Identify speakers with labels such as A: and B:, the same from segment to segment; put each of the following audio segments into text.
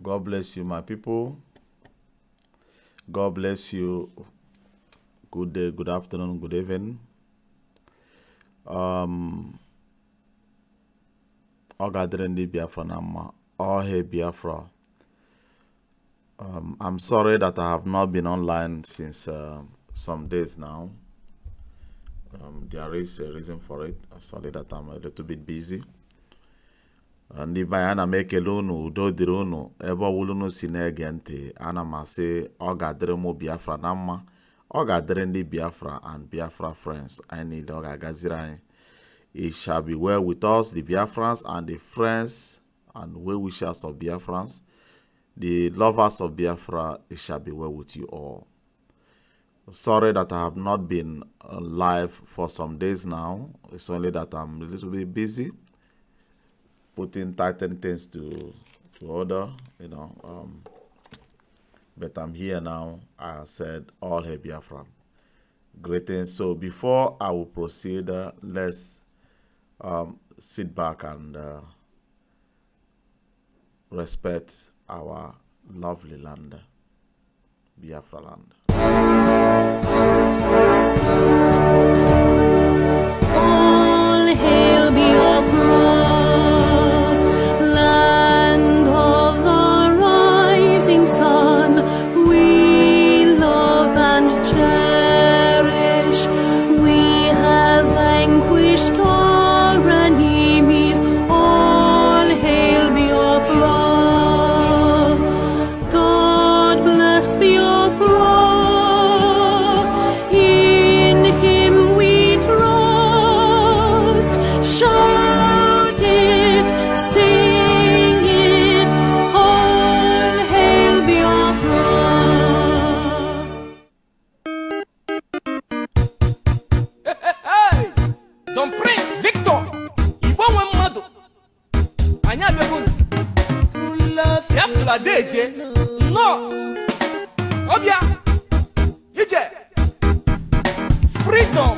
A: God bless you, my people. God bless you. Good day, good afternoon, good evening. Ọ ga-adịrị ndị Biafra na mma. All hail Biafra. I'm sorry that I have not been online since some days now. There is a reason for it. I'm sorry that I'm a little bit busy. Ndị be anyị ana m ekele unu, udo dịrị unu ebe ọbụla unu si na-ege ntị. Ana m asị ọ ga-adịrị mụ Biafra na mma. Ọ ga-adịrị ndị Biafra and Biafra friends. Anyị niile ọ ga-agaziri anyị. It shall be well with us, the Biafrans and the friends and well-wishers of Biafrans. The lovers of Biafra, it shall be well with you all. Sorry that I have not been live for some days now. It's only that I'm a little bit busy putting tighten things to order, you know. But I'm here now. I said all hail Biafra. greetings. So before I will proceed, let's sit back and respect our lovely land, Biafra land.
B: All hail Biafra, land of the rising sun. We love and cherish. We have vanquished our enemies. All hail Biafra. God bless Biafra. In him we trust. Shout it, sing it. All hail Biafra.
C: Hey! Don Prince Victor! Igbo nwe mmadụ! Anyị abịago ya fụla deje nnọọ ọbịa ije freedom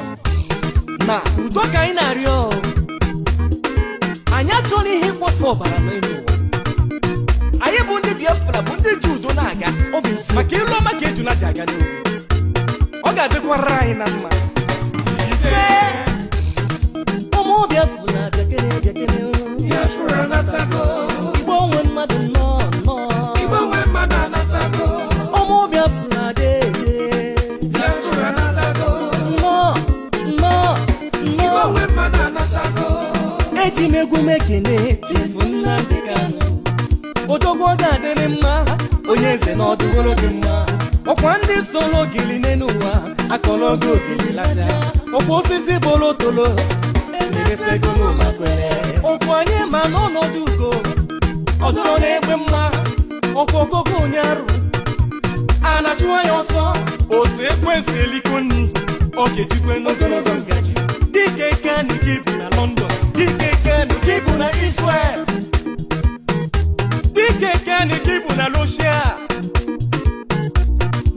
C: na udo ka anyị na-arịọ anyị achọghị ihe mkpofu ọbara n'elu ụwa anyị bụ ndị Biafra bụ ndị ji udo na-aga maka ịlụ ọma ka ejuna ji aga n'ugwu ọ ga-adịkwara anyị na mma ise ụmụ Biafra bịakere bịakere Biafra natago Igbo nwe mmadụ nnọọ nnọọ Igbo nwe mmadụ anatago ụmụ Biafra dede Biafra natago nnọọ nnọọ Igbo nwe mmadụ anatago eji m egwu m ekene Chifu Nnamdi Kanu odogwu ọ ga-adịrị mma onye eze na ọdụgoro gị mma ọkwa ndị soro ogili n'elu ụwa akọrọ oge ogili lacha ọkwa osisi bolo tolo emeresegolo makwere ọkwa anyị ma n'ọnọdụ ugo ọdụrụ na-egbe mma ọkwa ogogo onye arụ a na-achụ anya ọsọ otu ekwensị eliko nni ọ ga-ejikwe n'ogologo ngaji dike Kanu gị bụ na London dike Kanu gị bụ na Israel dike Kanu gị bụ na Russia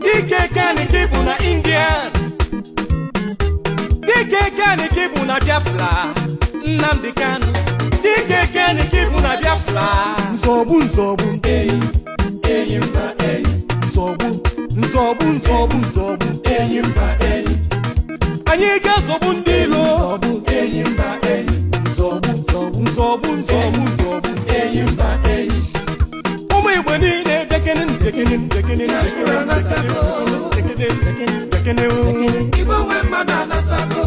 C: dike Kanu gị bụ na India dike Kanu gị bụ na Biafra Nnamdi Kanu dike Kanu gị bụ na Biafra nzọgbu nzọgbu enyi enyi mba enyi nzọgbu nzọgbu nzọgbu nzọgbu enyi mba enyi anyị ga-azọgbu ndị ilo enyi mba enyi nzọgbu nzọgbu nzọgbu nzọgbu nzọgbu enyi mba enyi ụmụ Igbo niile bekene bekene bekene bekene Igbo nwe mmadụ anatago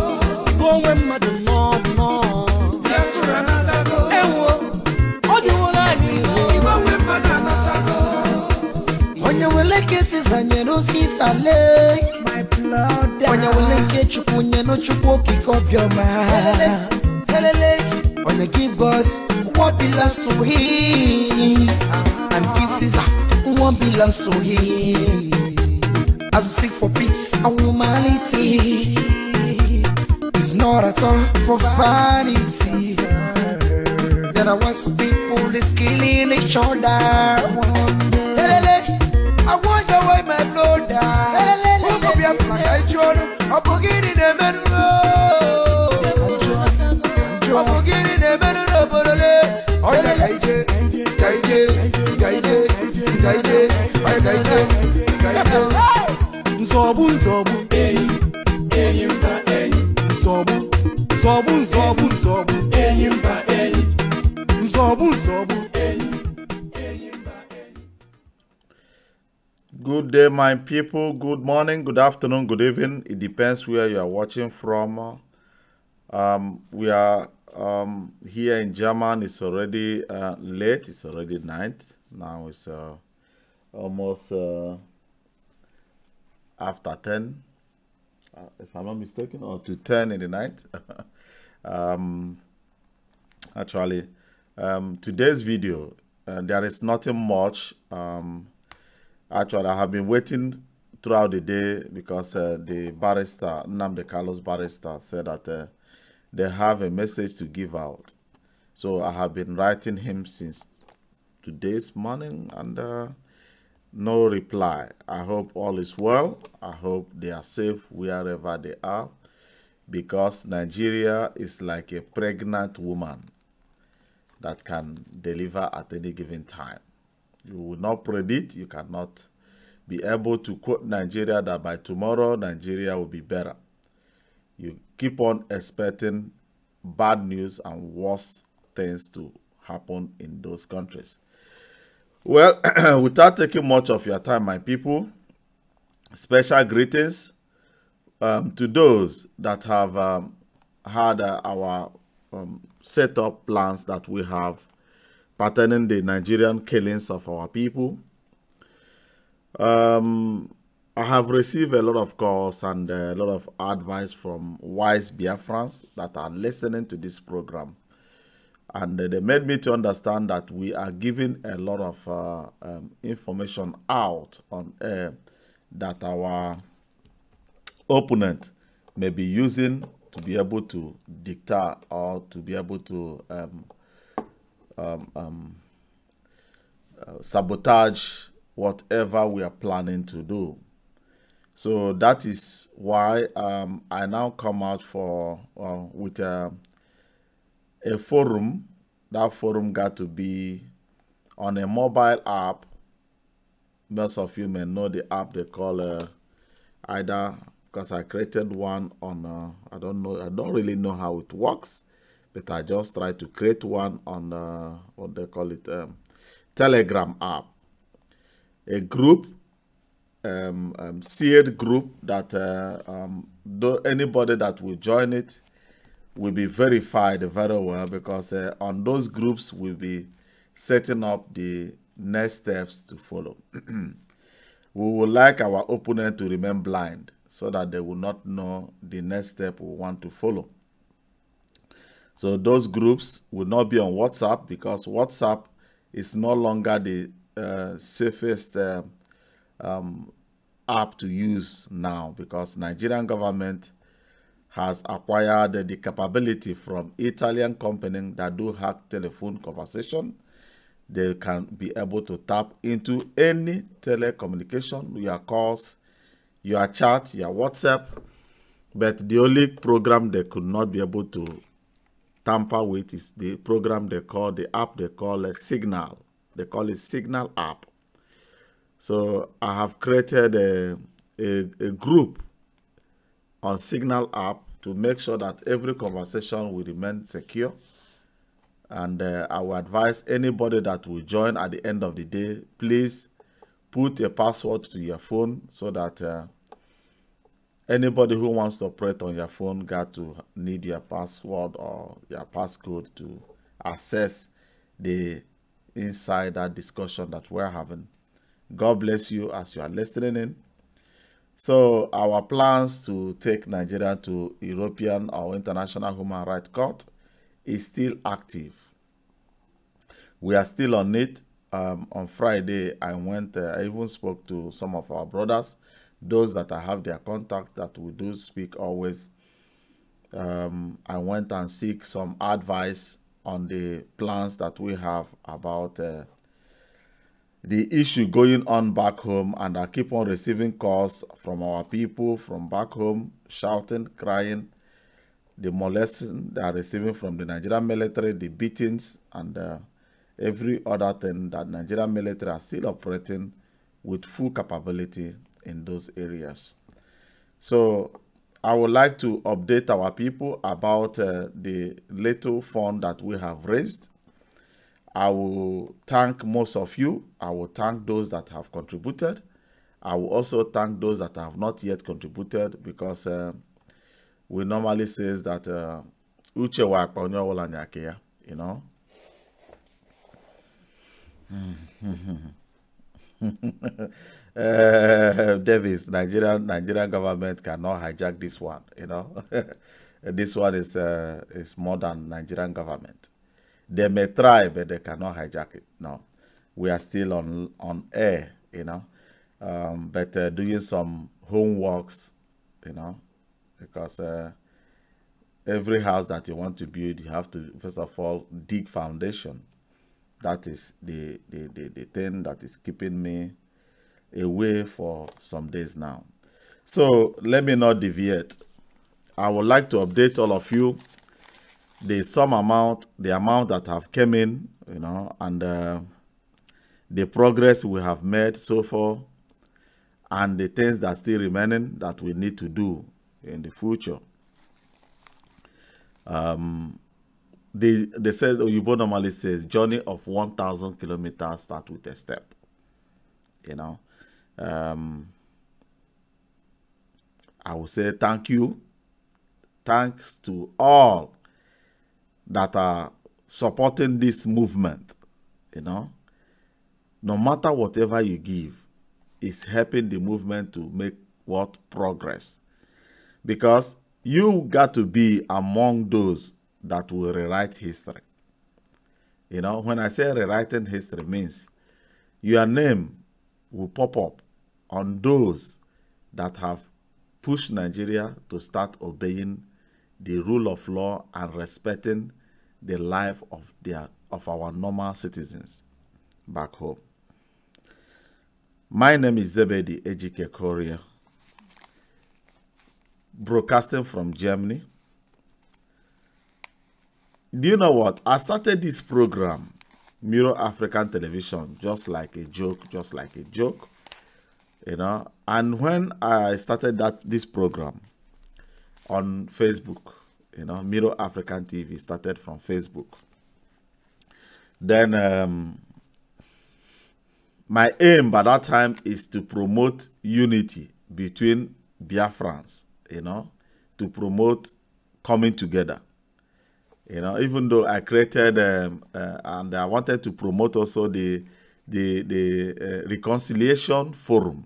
C: Igbo nwe mmadụ nnọọ nnọọ Biafra anatago ewo ọ dịwola anyị nnọọ Igbo nwe mmadụ anatago
D: onye wele kesi zanye n'osisa le my blood onye wele nke chukwu nye no chukwu okike obiọma helele onye give God what belongs to him and give Caesar what belongs to him as we seek for peace and humanity it's not at all for vanity there are once people is killing each other I wonder why my blood died. Who could be a flag? I join. I'm forgetting the men. I'm forgetting the men. Oh, yeah, guide,
C: nzọgbu nzọgbu enyi enyi mba enyi nzọgbu nzọgbu nzọgbu nzọgbu enyi mba enyi nzọgbu nzọgbu enyi enyi mba enyi.
A: Good day, my people. Good morning, good afternoon, good evening. It depends where you are watching from. We are here in Germany. It's already late. It's already night. Now it's almost after 10, if I'm not mistaken, or to 10 in the night. Actually, today's video, there is nothing much. Actually, I have been waiting throughout the day because the barrister, Nnamdi Kanu's barrister, said that they have a message to give out. So I have been writing him since today's morning, and no reply. I hope all is well. I hope they are safe wherever they are, because Nigeria is like a pregnant woman that can deliver at any given time. You will not predict, you cannot be able to quote Nigeria that by tomorrow Nigeria will be better. You keep on expecting bad news and worse things to happen in those countries. Well, without taking much of your time, my people, special greetings to those that have had our set up plans that we have pertaining the Nigerian killings of our people. I have received a lot of calls and a lot of advice from wise Biafrans that are listening to this program. And they made me to understand that we are giving a lot of information out on air that our opponent may be using to be able to dictate or to be able to sabotage whatever we are planning to do. So that is why I now come out for with a forum. That forum got to be on a mobile app. Most of you may know the app they call either, because I created one on I don't really know how it works, but I just try to create one on what they call it, Telegram app, a group, seared group that anybody that will join it will be verified very well, because on those groups we'll be setting up the next steps to follow. We would like our opponent to remain blind so that they will not know the next step we want to follow. So those groups will not be on WhatsApp, because WhatsApp is no longer the safest app to use now, because Nigerian government has acquired the capability from Italian companies that do hack telephone conversation. They can be able to tap into any telecommunication, your calls, your chat, your WhatsApp. But the only program they could not be able to tamper with is the program they call, the app they call a Signal. They call it Signal app. So I have created a group on Signal app to make sure that every conversation will remain secure. And I will advise anybody that will join at the end of the day, please put a password to your phone, so that anybody who wants to operate on your phone got to need your password or your passcode to access the insider discussion that we're having. God bless you as you are listening in. So our plans to take Nigeria to European or International Human Rights Court is still active. We are still on it. On Friday, I even spoke to some of our brothers, those that I have their contact that we do speak always. I went and seek some advice on the plans that we have about the issue going on back home, and I keep on receiving calls from our people from back home, shouting, crying, the molesting they are receiving from the Nigerian military, the beatings, and every other thing that Nigerian military are still operating with full capability in those areas. So I would like to update our people about the little fund that we have raised. I will thank most of you. I will thank those that have contributed. I will also thank those that have not yet contributed, because we normally say that uche wa akponyo wala nyake, you know. Davis, Nigerian government cannot hijack this one, you know. This one is more than Nigerian government. They may try, but they cannot hijack it. No, we are still on air, you know, but doing some homeworks, you know, because every house that you want to build, you have to first of all dig foundation. That is the thing that is keeping me away for some days now. So let me not deviate. I would like to update all of you the amount that have come in, you know, and the progress we have made so far, and the things that still remaining that we need to do in the future. They said, Oyibo normally says, journey of 1,000 kilometers start with a step. You know, I will say thank you. Thanks to all that are supporting this movement. You know, no matter whatever you give, it's helping the movement to make what progress. Because you got to be among those that will rewrite history. You know, when I say rewriting history, means your name will pop up on those that have pushed Nigeria to start obeying the rule of law and respecting the life of our normal citizens back home. My name is Zebedi Ejike Korea, broadcasting from Germany. Do you know what? I started this program, Mirror African Television, just like a joke, you know. And when I started this program on Facebook, you know, Mirror African TV started from Facebook. Then my aim by that time is to promote unity between Biafrans, you know, to promote coming together. You know, even though I created and I wanted to promote also the reconciliation forum,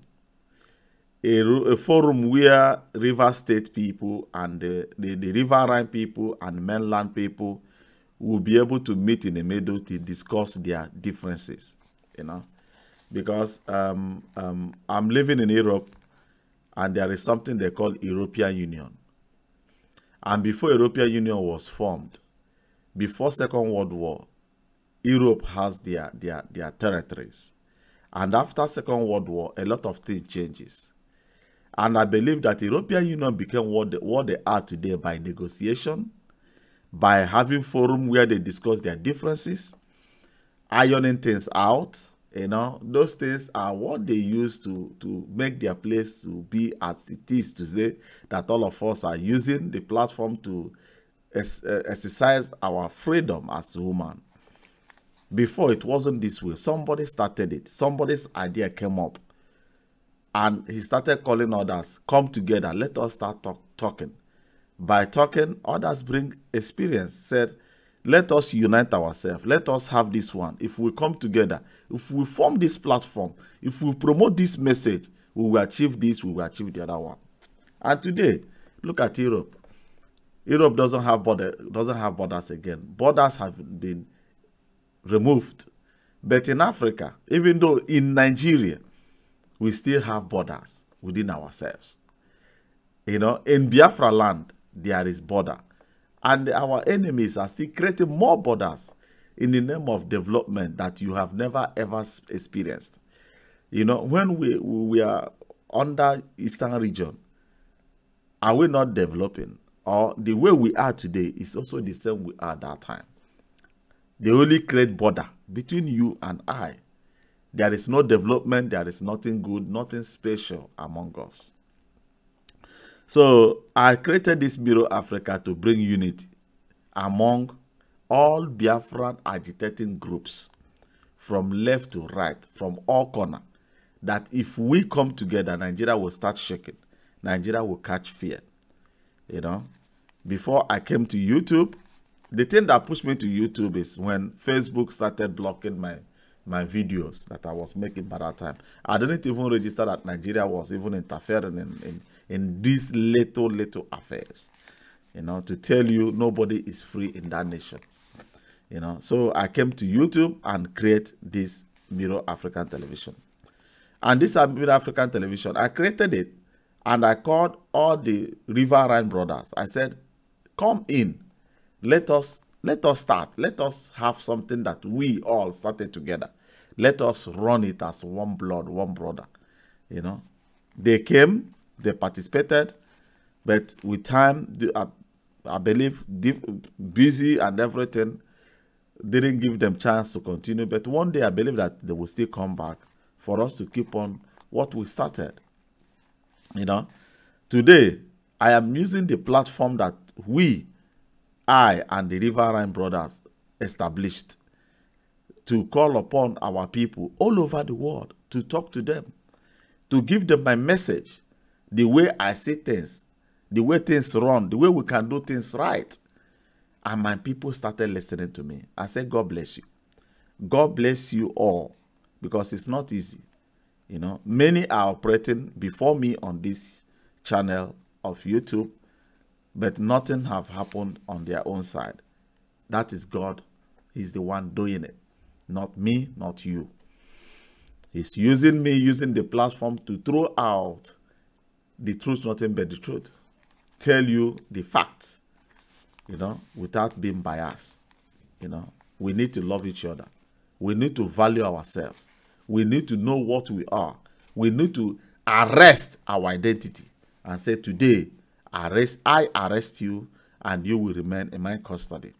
A: a forum where River State people and the riverine people and mainland people will be able to meet in the middle to discuss their differences. You know, because I'm living in Europe, and there is something they call European Union. And before European Union was formed, before Second World War, Europe has their territories. And after Second World War, a lot of things changes. And I believe that European Union became what they are today by negotiation, by having forum where they discuss their differences, ironing things out. You know, those things are what they use to make their place to be as it is, to say that all of us are using the platform to exercise our freedom as human. Before, it wasn't this way. Somebody started it. Somebody's idea came up. And he started calling others, come together, let us start talking. By talking, others bring experience. Said, let us unite ourselves. Let us have this one. If we come together, if we form this platform, if we promote this message, we will achieve this, we will achieve the other one. And today, look at Europe. Europe doesn't have borders again. Borders have been removed. But in Africa, even though in Nigeria, we still have borders within ourselves. You know, in Biafra land, there is border. And our enemies are still creating more borders in the name of development that you have never ever experienced. You know, when we are under Eastern region, are we not developing? Or the way we are today is also the same we are at that time. They only create border between you and I. There is no development, there is nothing good, nothing special among us. So I created this Bureau Africa to bring unity among all Biafran agitating groups from left to right, from all corners, that if we come together, Nigeria will start shaking. Nigeria will catch fear. You know, before I came to YouTube, the thing that pushed me to YouTube is when Facebook started blocking my videos that I was making by that time. I didn't even register that Nigeria was even interfering in these little affairs. You know, to tell you nobody is free in that nation. You know, so I came to YouTube and create this Mirror African Television. And this Mirror African Television, I created it and I called all the Riverine brothers. I said, come in, let us start. Let us have something that we all started together. Let us run it as one blood, one brother. You know, they came, they participated, but with time, I believe busy and everything didn't give them chance to continue. But one day I believe that they will still come back for us to keep on what we started. You know, today I am using the platform that I and the Riverine Brothers established to call upon our people all over the world, to talk to them, to give them my message, the way I see things, the way things run, the way we can do things right. And my people started listening to me. I said, God bless you. God bless you all, because it's not easy. You know, many are operating before me on this channel of YouTube, but nothing have happened on their own side. That is God. He's the one doing it. Not me, not you. He's using me, using the platform to throw out the truth, nothing but the truth. Tell you the facts, you know, without being biased. You know, we need to love each other. We need to value ourselves. We need to know what we are. We need to arrest our identity and say, today, I arrest you, and you will remain in my custody.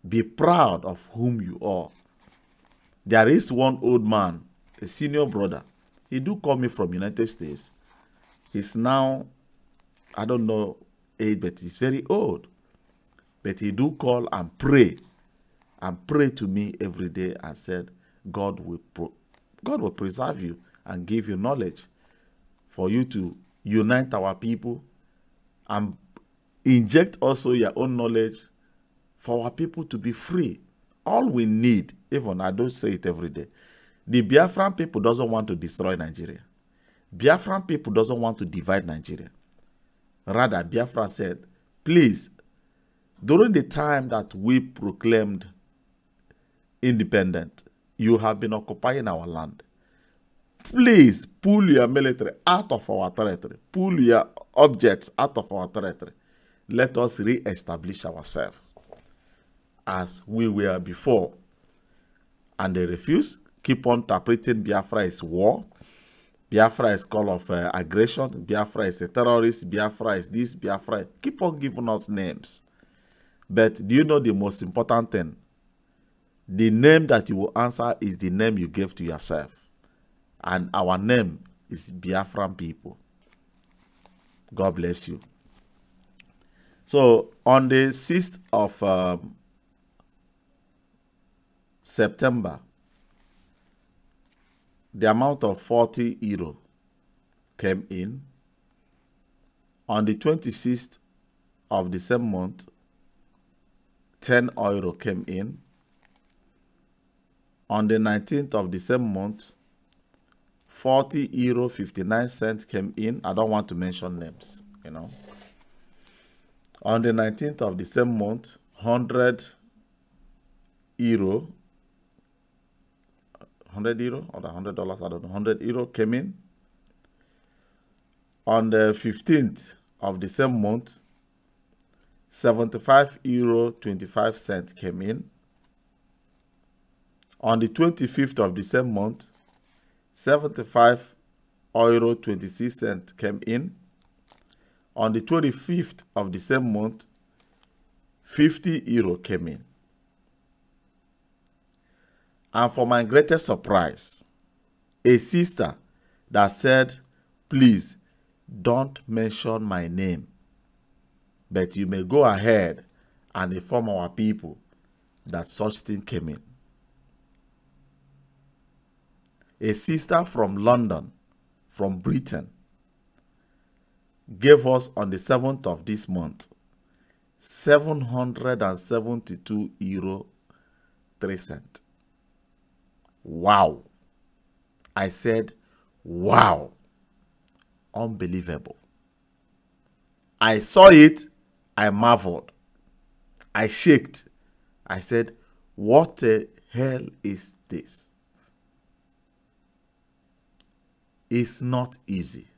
A: Be proud of whom you are. There is one old man, a senior brother. He do call me from United States. He's now, I don't know age, but he's very old. But he do call and pray to me every day and said, God will preserve you and give you knowledge for you to unite our people and inject also your own knowledge for our people to be free. All we need, even I don't say it every day, the Biafran people doesn't want to destroy Nigeria. Biafran people doesn't want to divide Nigeria. Rather, Biafra said, please, during the time that we proclaimed independent, you have been occupying our land. Please pull your military out of our territory. Pull your objects out of our territory. Let us re-establish ourselves as we were before. And they refuse. Keep on interpreting Biafra is war. Biafra is call of aggression. Biafra is a terrorist. Biafra is this. Biafra. Keep on giving us names. But do you know the most important thing? The name that you will answer is the name you gave to yourself. And our name is Biafran people. God bless you. So on the 6th of September, the amount of 40 euro came in. On the 26th of the same month, 10 euro came in. On the 19th of the same month, 40 euro 59 cents came in. I don't want to mention names, you know. On the 19th of the same month, 100 euro, 100 euro or $100, I don't know, 100 euro came in. On the 15th of the same month, 75 euro 25 cents came in. On the 25th of the same month, 75 euro 26 cents came in. On the 25th of the same month, 50 euro came in. And for my greatest surprise, a sister that said, please don't mention my name, but you may go ahead and inform our people that such thing came in. A sister from London, from Britain, gave us on the 7th of this month 772 euro 3 cents. Wow. I said, wow. Unbelievable. I saw it. I marveled. I shaked. I said, what the hell is this? It's not easy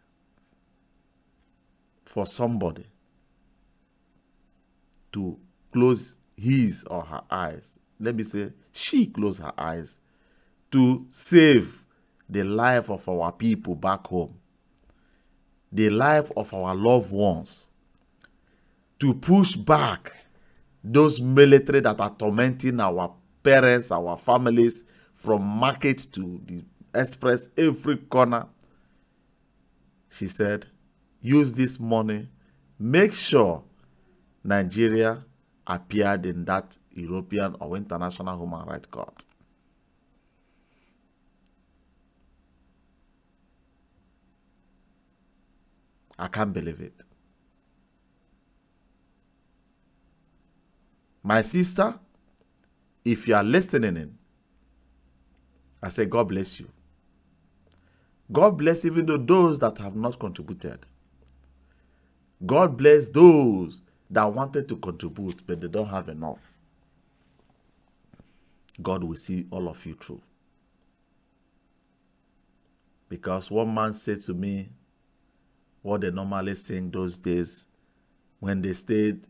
A: for somebody to close his or her eyes. Let me say, she closed her eyes to save the life of our people back home, the life of our loved ones, to push back those military that are tormenting our parents, our families, from market to the express, every corner. She said, use this money, make sure Nigeria appeared in that European or International Human Rights Court. I can't believe it. My sister, if you are listening in, I say God bless you. God bless even those that have not contributed. God bless those that wanted to contribute, but they don't have enough. God will see all of you through. Because one man said to me, what they normally sing those days, when they stayed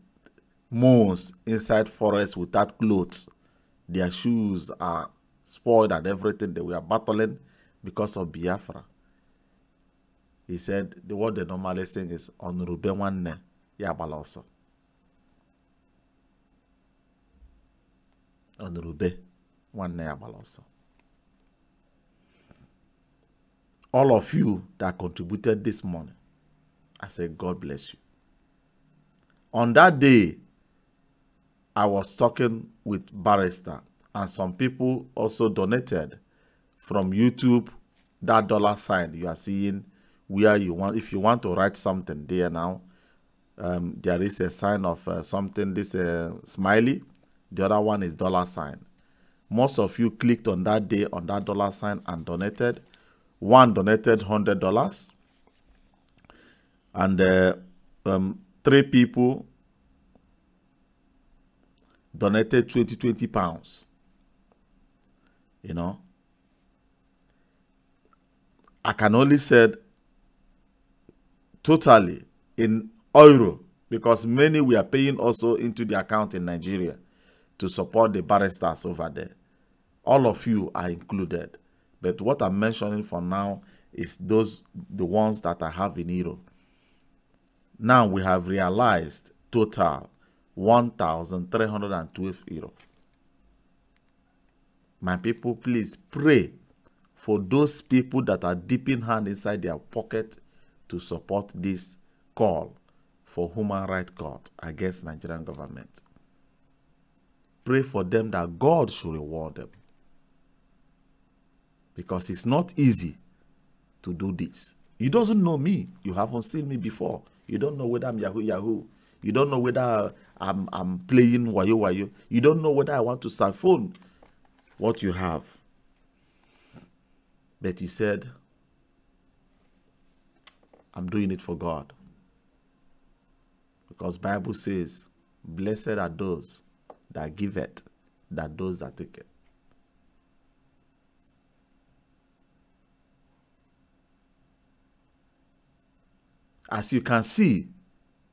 A: months inside forest without clothes, their shoes are spoiled and everything, they were battling because of Biafra. He said, what they normally sing is, Onurube wanne ya baloso. Onurube wanne ya baloso. All of you that contributed this morning, I say, God bless you. On that day, I was talking with Barrister, and some people also donated from YouTube, that $sign you are seeing where you want, if you want to write something there now, there is a sign of something, this smiley, the other one is $sign. Most of you clicked on that day on that $sign and donated. One donated $100, and 3 people donated 20 pounds. You know, I can only say totally in euro, because many we are paying also into the account in Nigeria to support the barristers over there. All of you are included, but what I'm mentioning for now is the ones that I have in euro. Now we have realized total 1,312 euro. My people, please pray for those people that are dipping hand inside their pocket to support this call for human rights court against Nigerian government. Pray for them that God should reward them. Because it's not easy to do this. You doesn't know me. You haven't seen me before. You don't know whether I'm Yahoo. You don't know whether I'm playing wayo. You don't know whether I want to siphon what you have. But you said, I'm doing it for God. Because Bible says, blessed are those that give it, that those that take it. As you can see,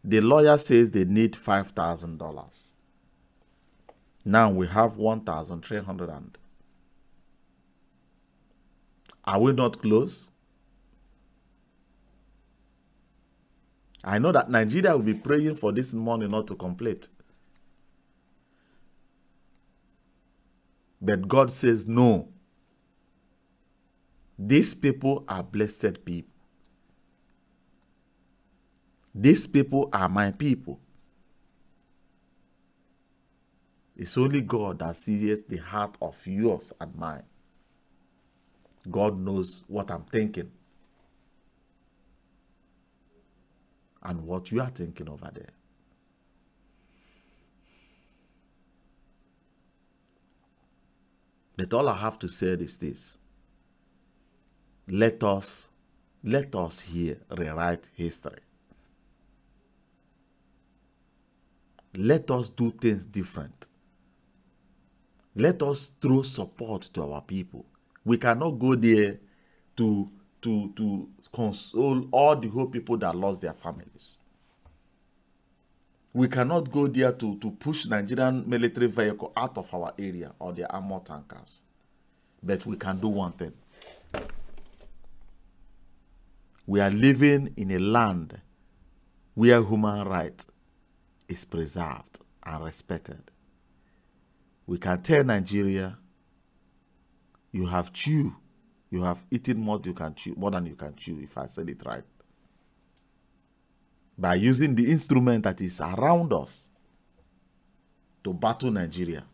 A: the lawyer says they need $5,000. Now we have 1,300. Are we not close? I know that Nigeria will be praying for this money not to complete. But God says no. These people are blessed people. These people are my people. It's only God that sees the heart of yours and mine. God knows what I'm thinking and what you are thinking over there. But all I have to say is this. Let us here rewrite history. Let us do things different. Let us throw support to our people. We cannot go there to console all the whole people that lost their families. We cannot go there to push Nigerian military vehicle out of our area or their armor tankers. But we can do one thing. We are living in a land where human rights is preserved and respected. We can tell Nigeria, you have eaten more than you can chew, if I said it right. By using the instrument that is around us to battle Nigeria,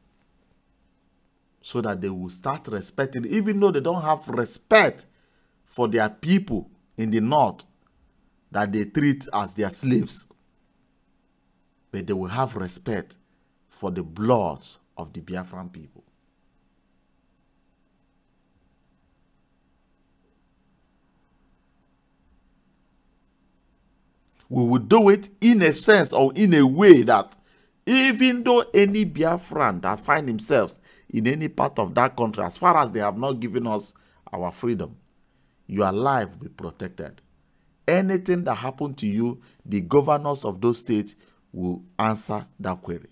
A: so that they will start respecting, even though they don't have respect for their people in the north that they treat as their slaves, but they will have respect for the blood of the Biafran people. We will do it in a sense or in a way that even though any Biafran that find themselves in any part of that country, as far as they have not given us our freedom, your life will be protected. Anything that happened to you, the governors of those states will answer that query.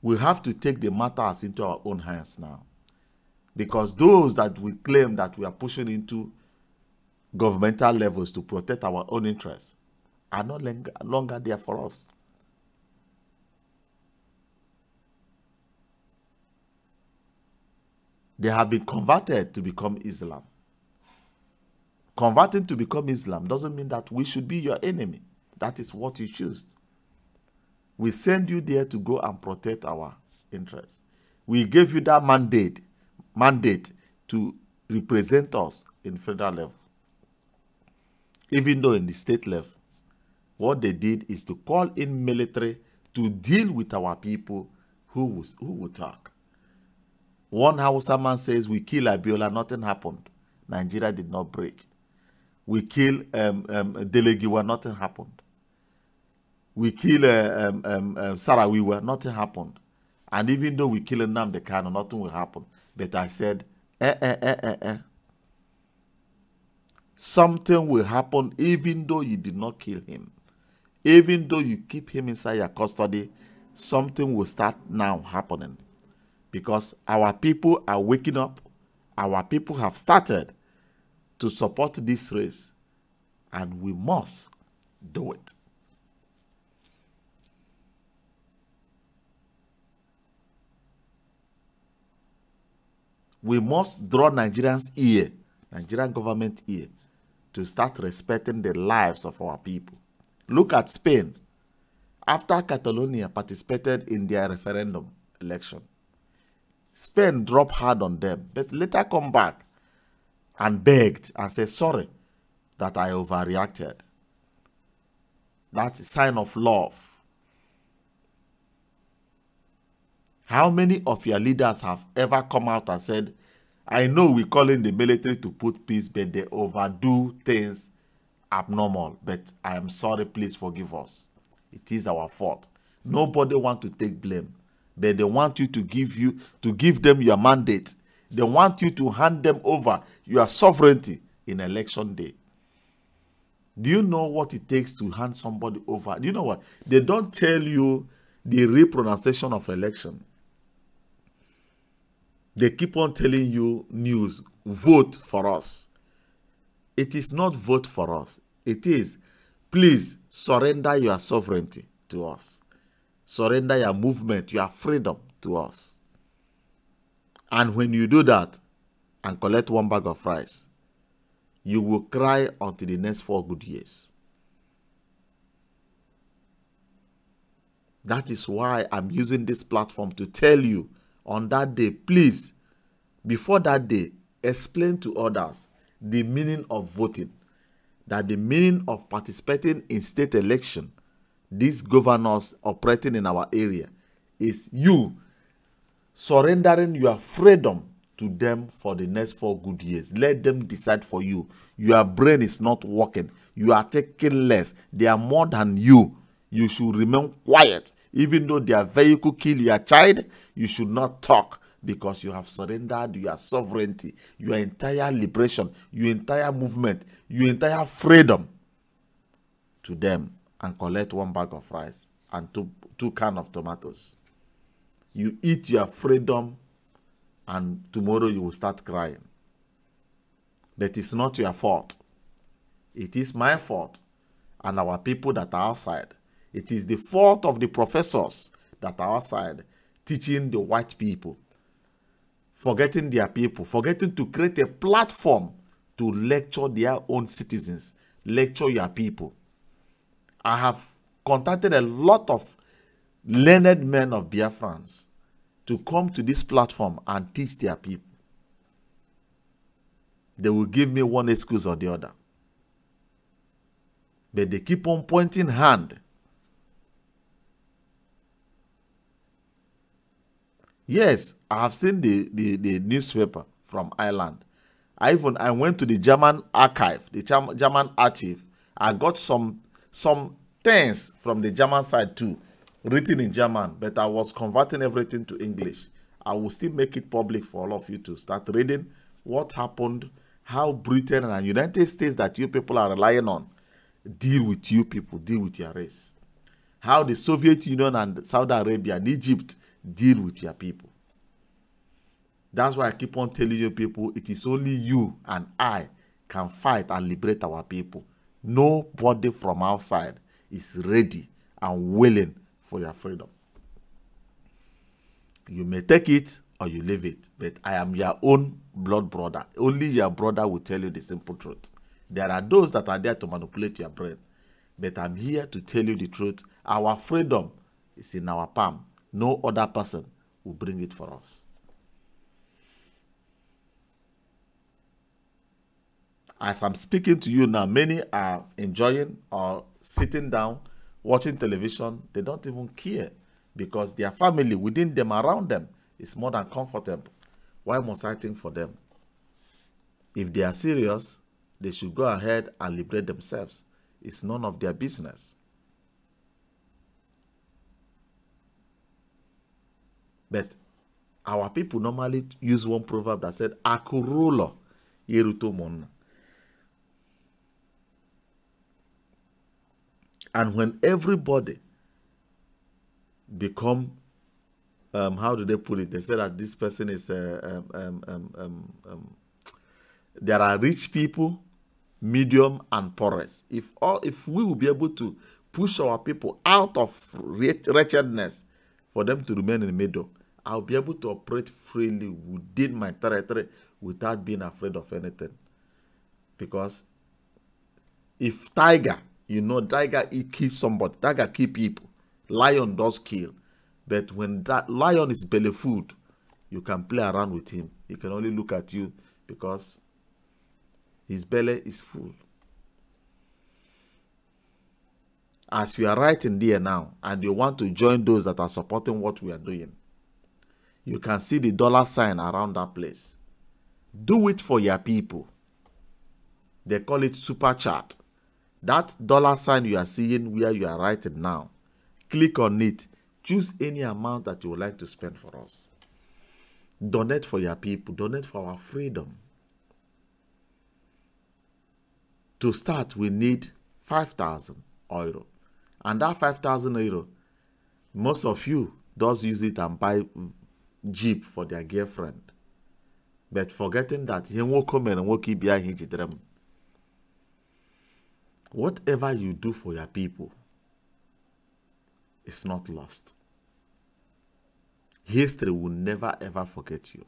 A: We have to take the matters into our own hands now, because those that we claim that we are pushing into governmental levels to protect our own interests are no longer there for us. They have been converted to become Islam. Converting to become Islam doesn't mean that we should be your enemy. That is what you choose. We send you there to go and protect our interests. We gave you that mandate to represent us in federal level. Even though in the state level, what they did is to call in military to deal with our people who will talk. One Hausa man says, we kill Abiola, nothing happened. Nigeria did not break. We kill Delegiwa, nothing happened. We kill Sarawiwa, nothing happened. And even though we kill Nnamdi Kanu, nothing will happen. But I said, something will happen even though you did not kill him. Even though you keep him inside your custody, something will start now happening. Because our people are waking up. Our people have started to support this race. And we must do it. We must draw Nigerians' ear, Nigerian government ear, to start respecting the lives of our people. Look at Spain. After Catalonia participated in their referendum election, Spain dropped hard on them, but later come back and begged and said, sorry that I overreacted. That's a sign of love. How many of your leaders have ever come out and said, I know we're calling the military to put peace, but they overdo things abnormal, but I am sorry, please forgive us. It is our fault. Nobody wants to take blame, but they want you to give them your mandate. They want you to hand them over your sovereignty in election day. Do you know what it takes to hand somebody over? Do you know what? They don't tell you the repronunciation of election. They keep on telling you news, vote for us. It is not vote for us. It is, please surrender your sovereignty to us. Surrender your movement, your freedom to us. And when you do that and collect one bag of rice, you will cry until the next 4 good years. That is why I'm using this platform to tell you on that day, please, before that day, explain to others the meaning of voting. That the meaning of participating in state election, these governors operating in our area, is you surrendering your freedom to them for the next 4 good years. Let them decide for you. Your brain is not working. You are taking less. They are more than you. You should remain quiet. Even though their vehicle kill your child, you should not talk, because you have surrendered your sovereignty, your entire liberation, your entire movement, your entire freedom to them, and collect 1 bag of rice and two cans of tomatoes. You eat your freedom, and tomorrow you will start crying. But it's not your fault. It is my fault and our people that are outside. It is the fault of the professors that are outside teaching the white people, forgetting their people, forgetting to create a platform to lecture their own citizens, lecture your people. I have contacted a lot of learned men of Biafrans to come to this platform and teach their people. They will give me one excuse or the other. But they keep on pointing hand. Yes, I have seen the newspaper from Ireland. I went to the German archive, the German archive. I got some things from the German side too, written in German, but I was converting everything to English. I will still make it public for all of you to start reading what happened, how Britain and United States that you people are relying on deal with you people, deal with your race. How the Soviet Union and Saudi Arabia and Egypt deal with your people. That's why I keep on telling you people, it is only you and I can fight and liberate our people. Nobody from outside is ready and willing for your freedom. You may take it or you leave it, but I am your own blood brother. Only your brother will tell you the simple truth. There are those that are there to manipulate your brain, but I'm here to tell you the truth. Our freedom is in our palm. No other person will bring it for us. As I'm speaking to you now, many are enjoying or sitting down, watching television. They don't even care because their family within them, around them, is more than comfortable. Why must I think for them? If they are serious, they should go ahead and liberate themselves. It's none of their business. But our people normally use one proverb that said, Akurulo yeruto monna. And when everybody become, how do they put it? They say that this person is, there are rich people, medium, and poorest. If we will be able to push our people out of wretchedness for them to remain in the middle, I'll be able to operate freely within my territory without being afraid of anything. Because if tiger, you know, tiger kills somebody, tiger kill people, lion does kill. But when that lion is belly food, you can play around with him. He can only look at you because his belly is full. As we are writing there now, and you want to join those that are supporting what we are doing, you can see the dollar sign around that place. Do it for your people. They call it super chat. That dollar sign you are seeing where you are writing now, click on it. Choose any amount that you would like to spend for us. Donate for your people. Donate for our freedom. To start, we need 5,000 euro. And that 5,000 euro, most of you does use it and buy Jeep for their girlfriend. But forgetting that he won't come and won't keep behind his dream. Whatever you do for your people is not lost. History will never ever forget you.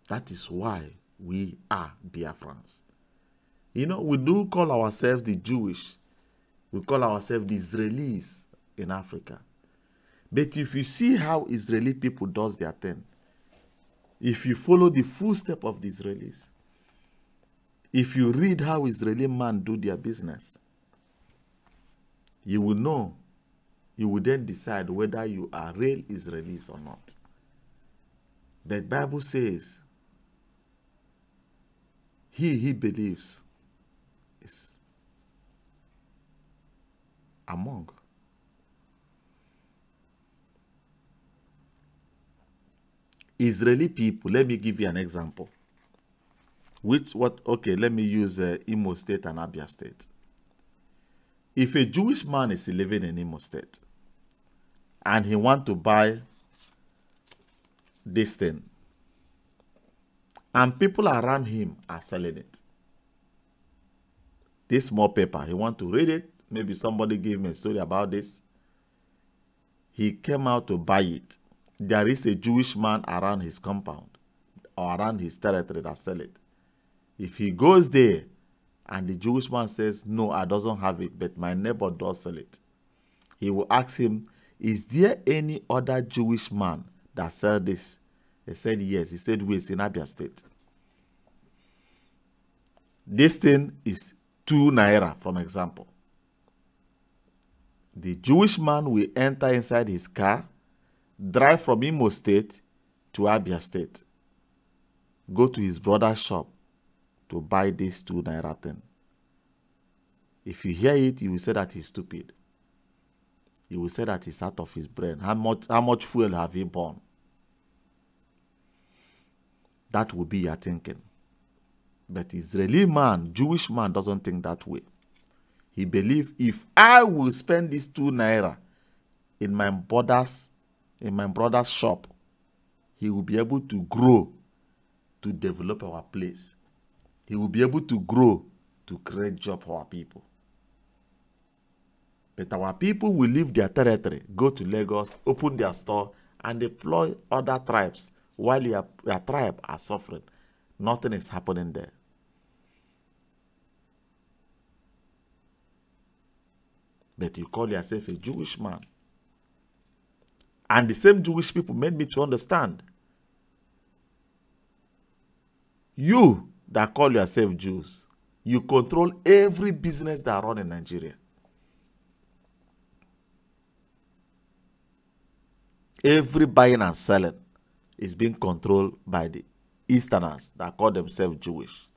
A: That is why we are Biafrans. You know, we do call ourselves the Jewish. We call ourselves the Israelis in Africa. But if you see how Israeli people does their thing, if you follow the full step of the Israelis, if you read how Israeli men do their business, you will know, you will then decide whether you are real Israelis or not. The Bible says, he believes is among. Israeli people, let me give you an example. Okay, let me use Imo State and Abia State. If a Jewish man is living in Imo State and he wants to buy this thing. And people around him are selling it. This small paper, he want to read it. Maybe somebody gave me a story about this. He came out to buy it. There is a Jewish man around his compound or around his territory that sell it. If he goes there and the Jewish man says, no, I doesn't have it, but my neighbor does sell it, he will ask him, is there any other Jewish man that sell this? He said, yes. He said, wait, it's in Abia State. This thing is 2 naira, for example. The Jewish man will enter inside his car, drive from Imo State to Abia State, go to his brother's shop to buy this 2 naira thing. If you hear it, you will say that he's stupid. You will say that he's out of his brain. How much fuel have he burned? That will be your thinking. But Israeli man, Jewish man doesn't think that way. He believes if I will spend this 2 naira in my brother's shop, he will be able to grow to develop our place. He will be able to grow to create job for our people. But our people will leave their territory, go to Lagos, open their store, and deploy other tribes while your tribe are suffering. Nothing is happening there. But you call yourself a Jewish man. And the same Jewish people made me to understand. You that call yourself Jews, you control every business that run in Nigeria. Every buying and selling is being controlled by the Easterners that call themselves Jewish.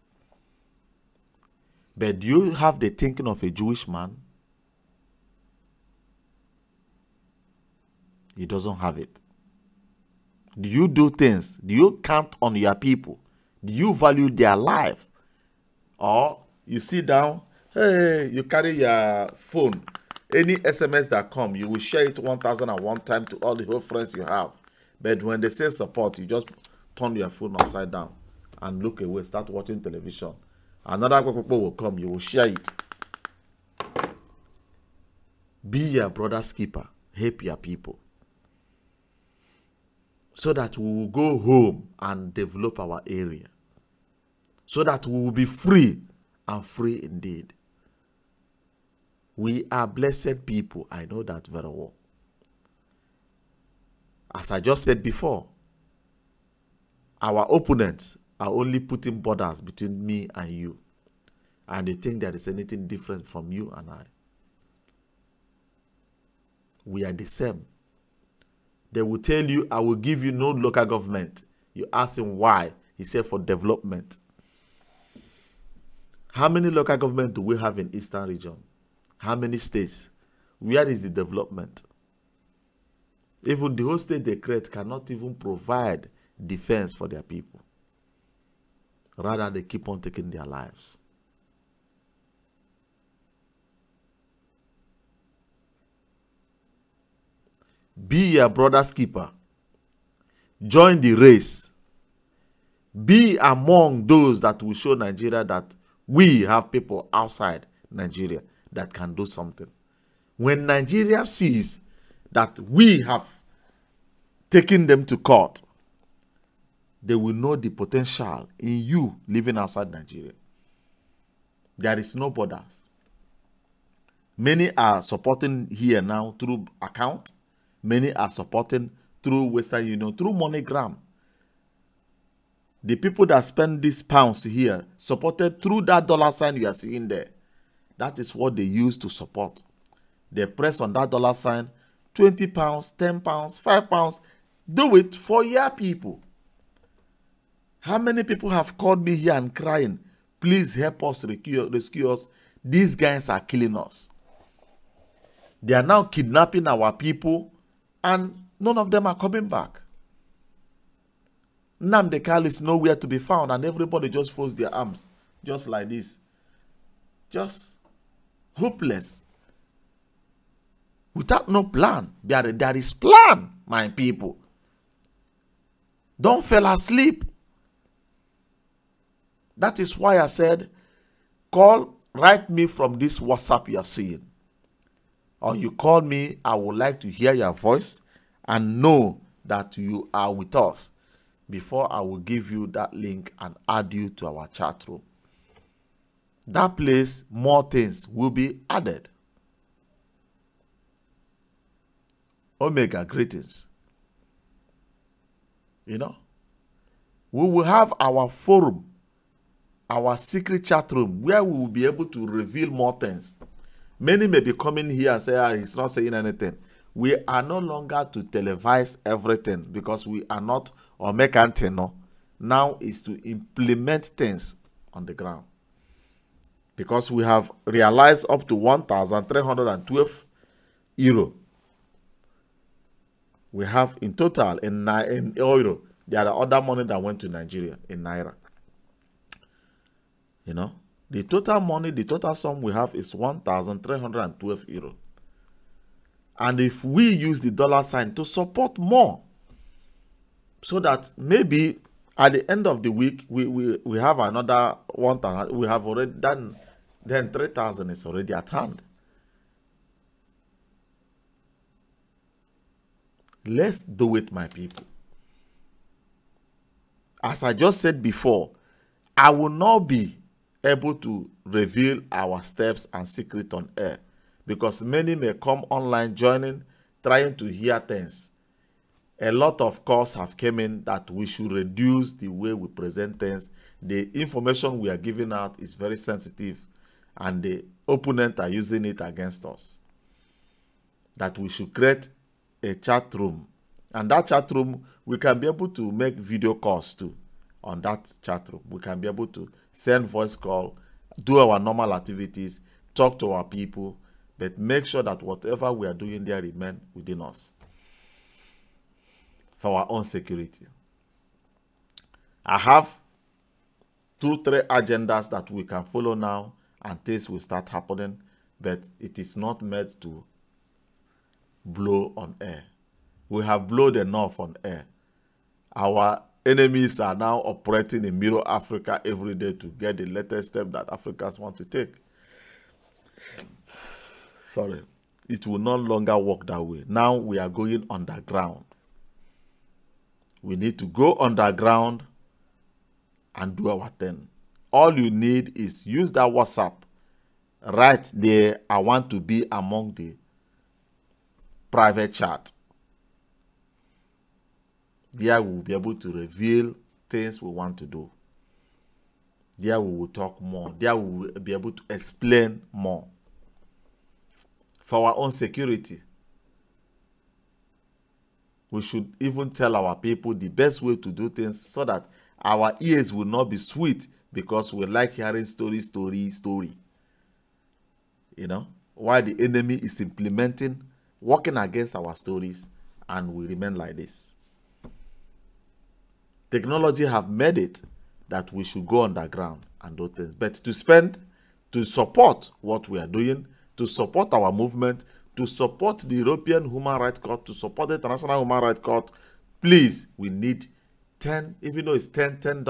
A: But do you have the thinking of a Jewish man? He doesn't have it. Do you do things? Do you count on your people? Do you value their life? Or you sit down, hey, you carry your phone. Any SMS that come, you will share it 1,001 times to all the whole friends you have. But when they say support, you just turn your phone upside down and look away, start watching television. Another people will come, you will share it. Be your brother's keeper. Help your people. So that we will go home and develop our area. So that we will be free and free indeed. We are blessed people. I know that very well. As I just said before, our opponents are only putting borders between me and you. And they think there is anything different from you and I. We are the same. They will tell you, I will give you no local government. You ask him why. He said for development. How many local government do we have in Eastern region? How many states? Where is the development? Even the whole state they create cannot even provide defense for their people. Rather, they keep on taking their lives. Be your brother's keeper. Join the race. Be among those that will show Nigeria that we have people outside Nigeria that can do something. When Nigeria sees that we have taken them to court, they will know the potential in you living outside Nigeria. There is no borders. Many are supporting here now through account. Many are supporting through Western Union, through MoneyGram. The people that spend these pounds here supported through that dollar sign you are seeing there. That is what they use to support. They press on that dollar sign, 20 pounds, 10 pounds, 5 pounds. Do it for your people. How many people have called me here and crying, please help us, rescue us. These guys are killing us. They are now kidnapping our people and none of them are coming back. Nnamdi Kanu is nowhere to be found and everybody just folds their arms. Just like this. Just hopeless. Without no plan. There is plan, my people. Don't fall asleep. That is why I said, write me from this WhatsApp you are seeing. Or you call me, I would like to hear your voice and know that you are with us before I will give you that link and add you to our chat room. That place, more things will be added. Omega, greetings. You know, we will have our forum, our secret chat room, where we will be able to reveal more things. Many may be coming here and say, he's not saying anything. We are no longer to televise everything because we are not or make antenna. Now is to implement things on the ground. Because we have realized up to 1,312 euro. We have in total in euro. There are other money that went to Nigeria in naira. You know, the total money, the total sum we have is 1,312 euro. And if we use the dollar sign to support more, so that maybe at the end of the week we have another 1,000, we have already done, then 3,000 is already at hand. Let's do it, my people. As I just said before, I will not be able to reveal our steps and secret on air because many may come online joining, trying to hear things. A lot of calls have come in that we should reduce the way we present things. The information we are giving out is very sensitive and the opponent are using it against us. That we should create a chat room. And that chat room, we can be able to make video calls too on that chat room. We can be able to send voice call, do our normal activities, talk to our people, but make sure that whatever we are doing there remain within us for our own security. I have 2-3 agendas that we can follow now and things will start happening, but it is not meant to blow on air. We have blown enough on air. Our enemies are now operating in Middle Africa every day to get the latest step that Africans want to take. Sorry. It will no longer work that way. Now we are going underground. We need to go underground and do our thing. All you need is use that WhatsApp. Right there, I want to be among the private chat. There we will be able to reveal things we want to do. There we will talk more. There we will be able to explain more. For our own security, we should even tell our people the best way to do things so that our ears will not be sweet because we like hearing story. You know, while the enemy is implementing, working against our stories, and we remain like this. Technology have made it that we should go underground and do things. But to support what we are doing, to support our movement, to support the European Human Rights Court, to support the International Human Rights Court, please, we need 10, even though it's $10, £10,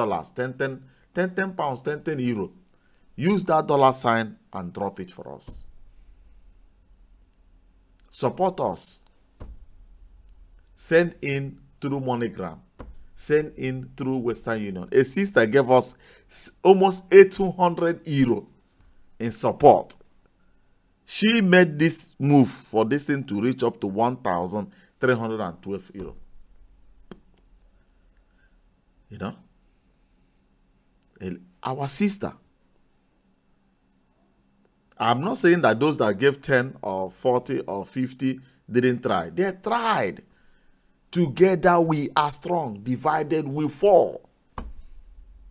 A: €10. Use that dollar sign and drop it for us. Support us. Send in through MoneyGram. Send in through Western Union. A sister gave us almost 800 euro in support. She made this move for this thing to reach up to 1,312 euro. You know? Our sister. I'm not saying that those that gave 10 or 40 or 50 didn't try. They tried. Together we are strong. Divided we fall.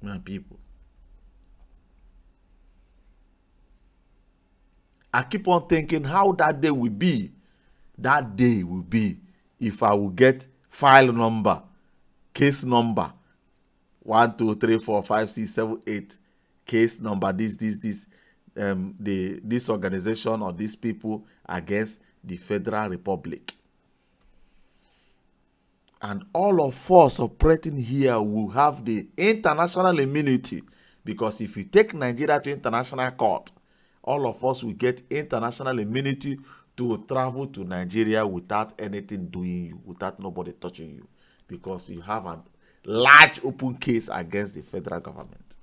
A: My people. I keep on thinking how that day will be. That day will be if I will get file number, case number, 1, 2, 3, 4, 5, 6, 7, 8, case number, this organization or these people against the Federal Republic. And all of us operating here will have the international immunity, because if you take Nigeria to international court, all of us will get international immunity to travel to Nigeria without anything doing you, without nobody touching you, because you have a large open case against the federal government.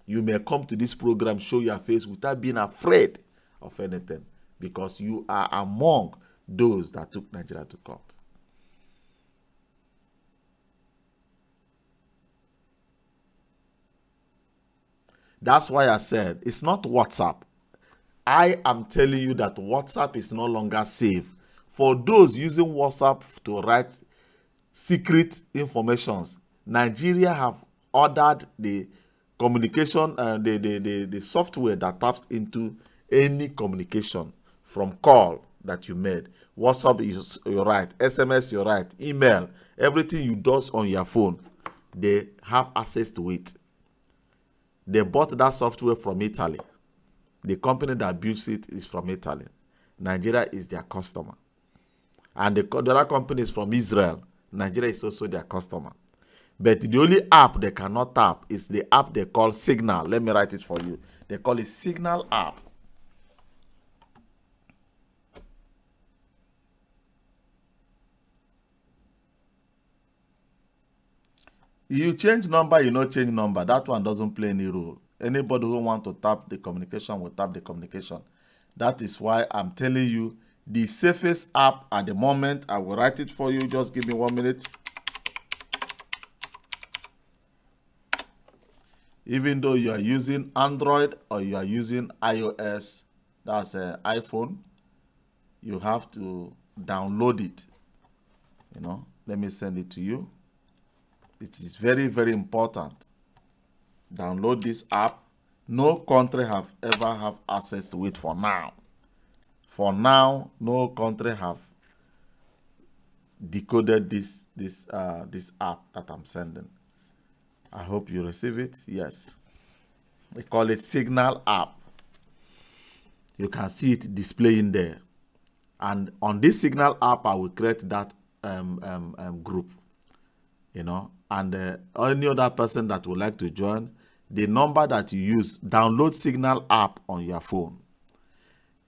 A: You may come to this program, show your face without being afraid of anything, because you are among those that took Nigeria to court. That's why I said it's not WhatsApp. I am telling you that WhatsApp is no longer safe. For those using WhatsApp to write secret informations, Nigeria have ordered the communication, the software that taps into any communication from call that you made. WhatsApp, you write, SMS, you write, email, everything you do on your phone, they have access to it. They bought that software from Italy. The company that builds it is from Italy. Nigeria is their customer. And the other company is from Israel. Nigeria is also their customer. But the only app they cannot tap is the app they call Signal. Let me write it for you. They call it Signal app. You change number, you not change number. That one doesn't play any role. Anybody who want to tap the communication will tap the communication. That is why I'm telling you the safest app at the moment. I will write it for you. Just give me 1 minute. Even though you are using Android or you are using iOS, that's an iPhone, you have to download it. You know, let me send it to you. It is very, very important. Download this app. No country have ever have access to it for now. For now, no country have decoded this app that I'm sending. I hope you receive it. Yes. They call it Signal app. You can see it displaying there. And on this Signal app, I will create that group. You know, and any other person that would like to join, the number that you use, download Signal app on your phone.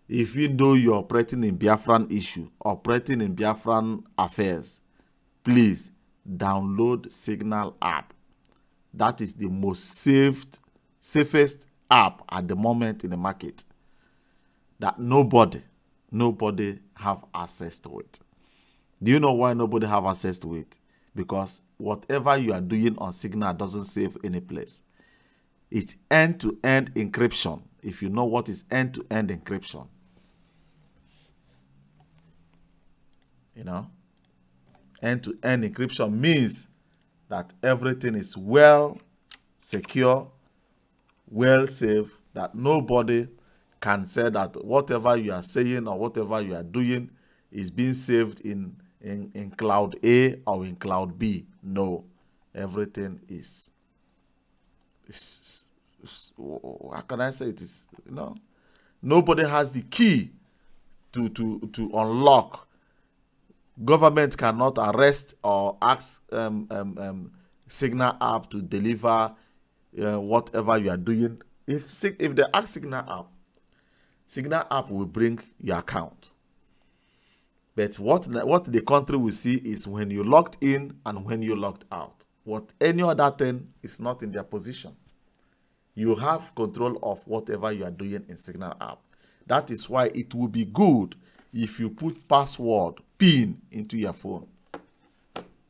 A: If you know you're operating in Biafran issue, operating in Biafran affairs, please download Signal app. That is the most safest app at the moment in the market. That nobody have access to it. Do you know why nobody have access to it? Because whatever you are doing on Signal doesn't save any place. It's end-to-end encryption. If you know what is end-to-end encryption. You know, end-to-end encryption means that everything is well secure, well safe, that nobody can say that whatever you are saying or whatever you are doing is being saved in cloud A or in cloud B. No, everything is how can I say it is, you know, nobody has the key to unlock. Government cannot arrest or ask Signal app to deliver whatever you are doing. If they ask Signal app will bring your account. But what the country will see is when you logged in and when you logged out. What any other thing is not in their position. You have control of whatever you are doing in Signal app. That is why it will be good if you put password, PIN into your phone,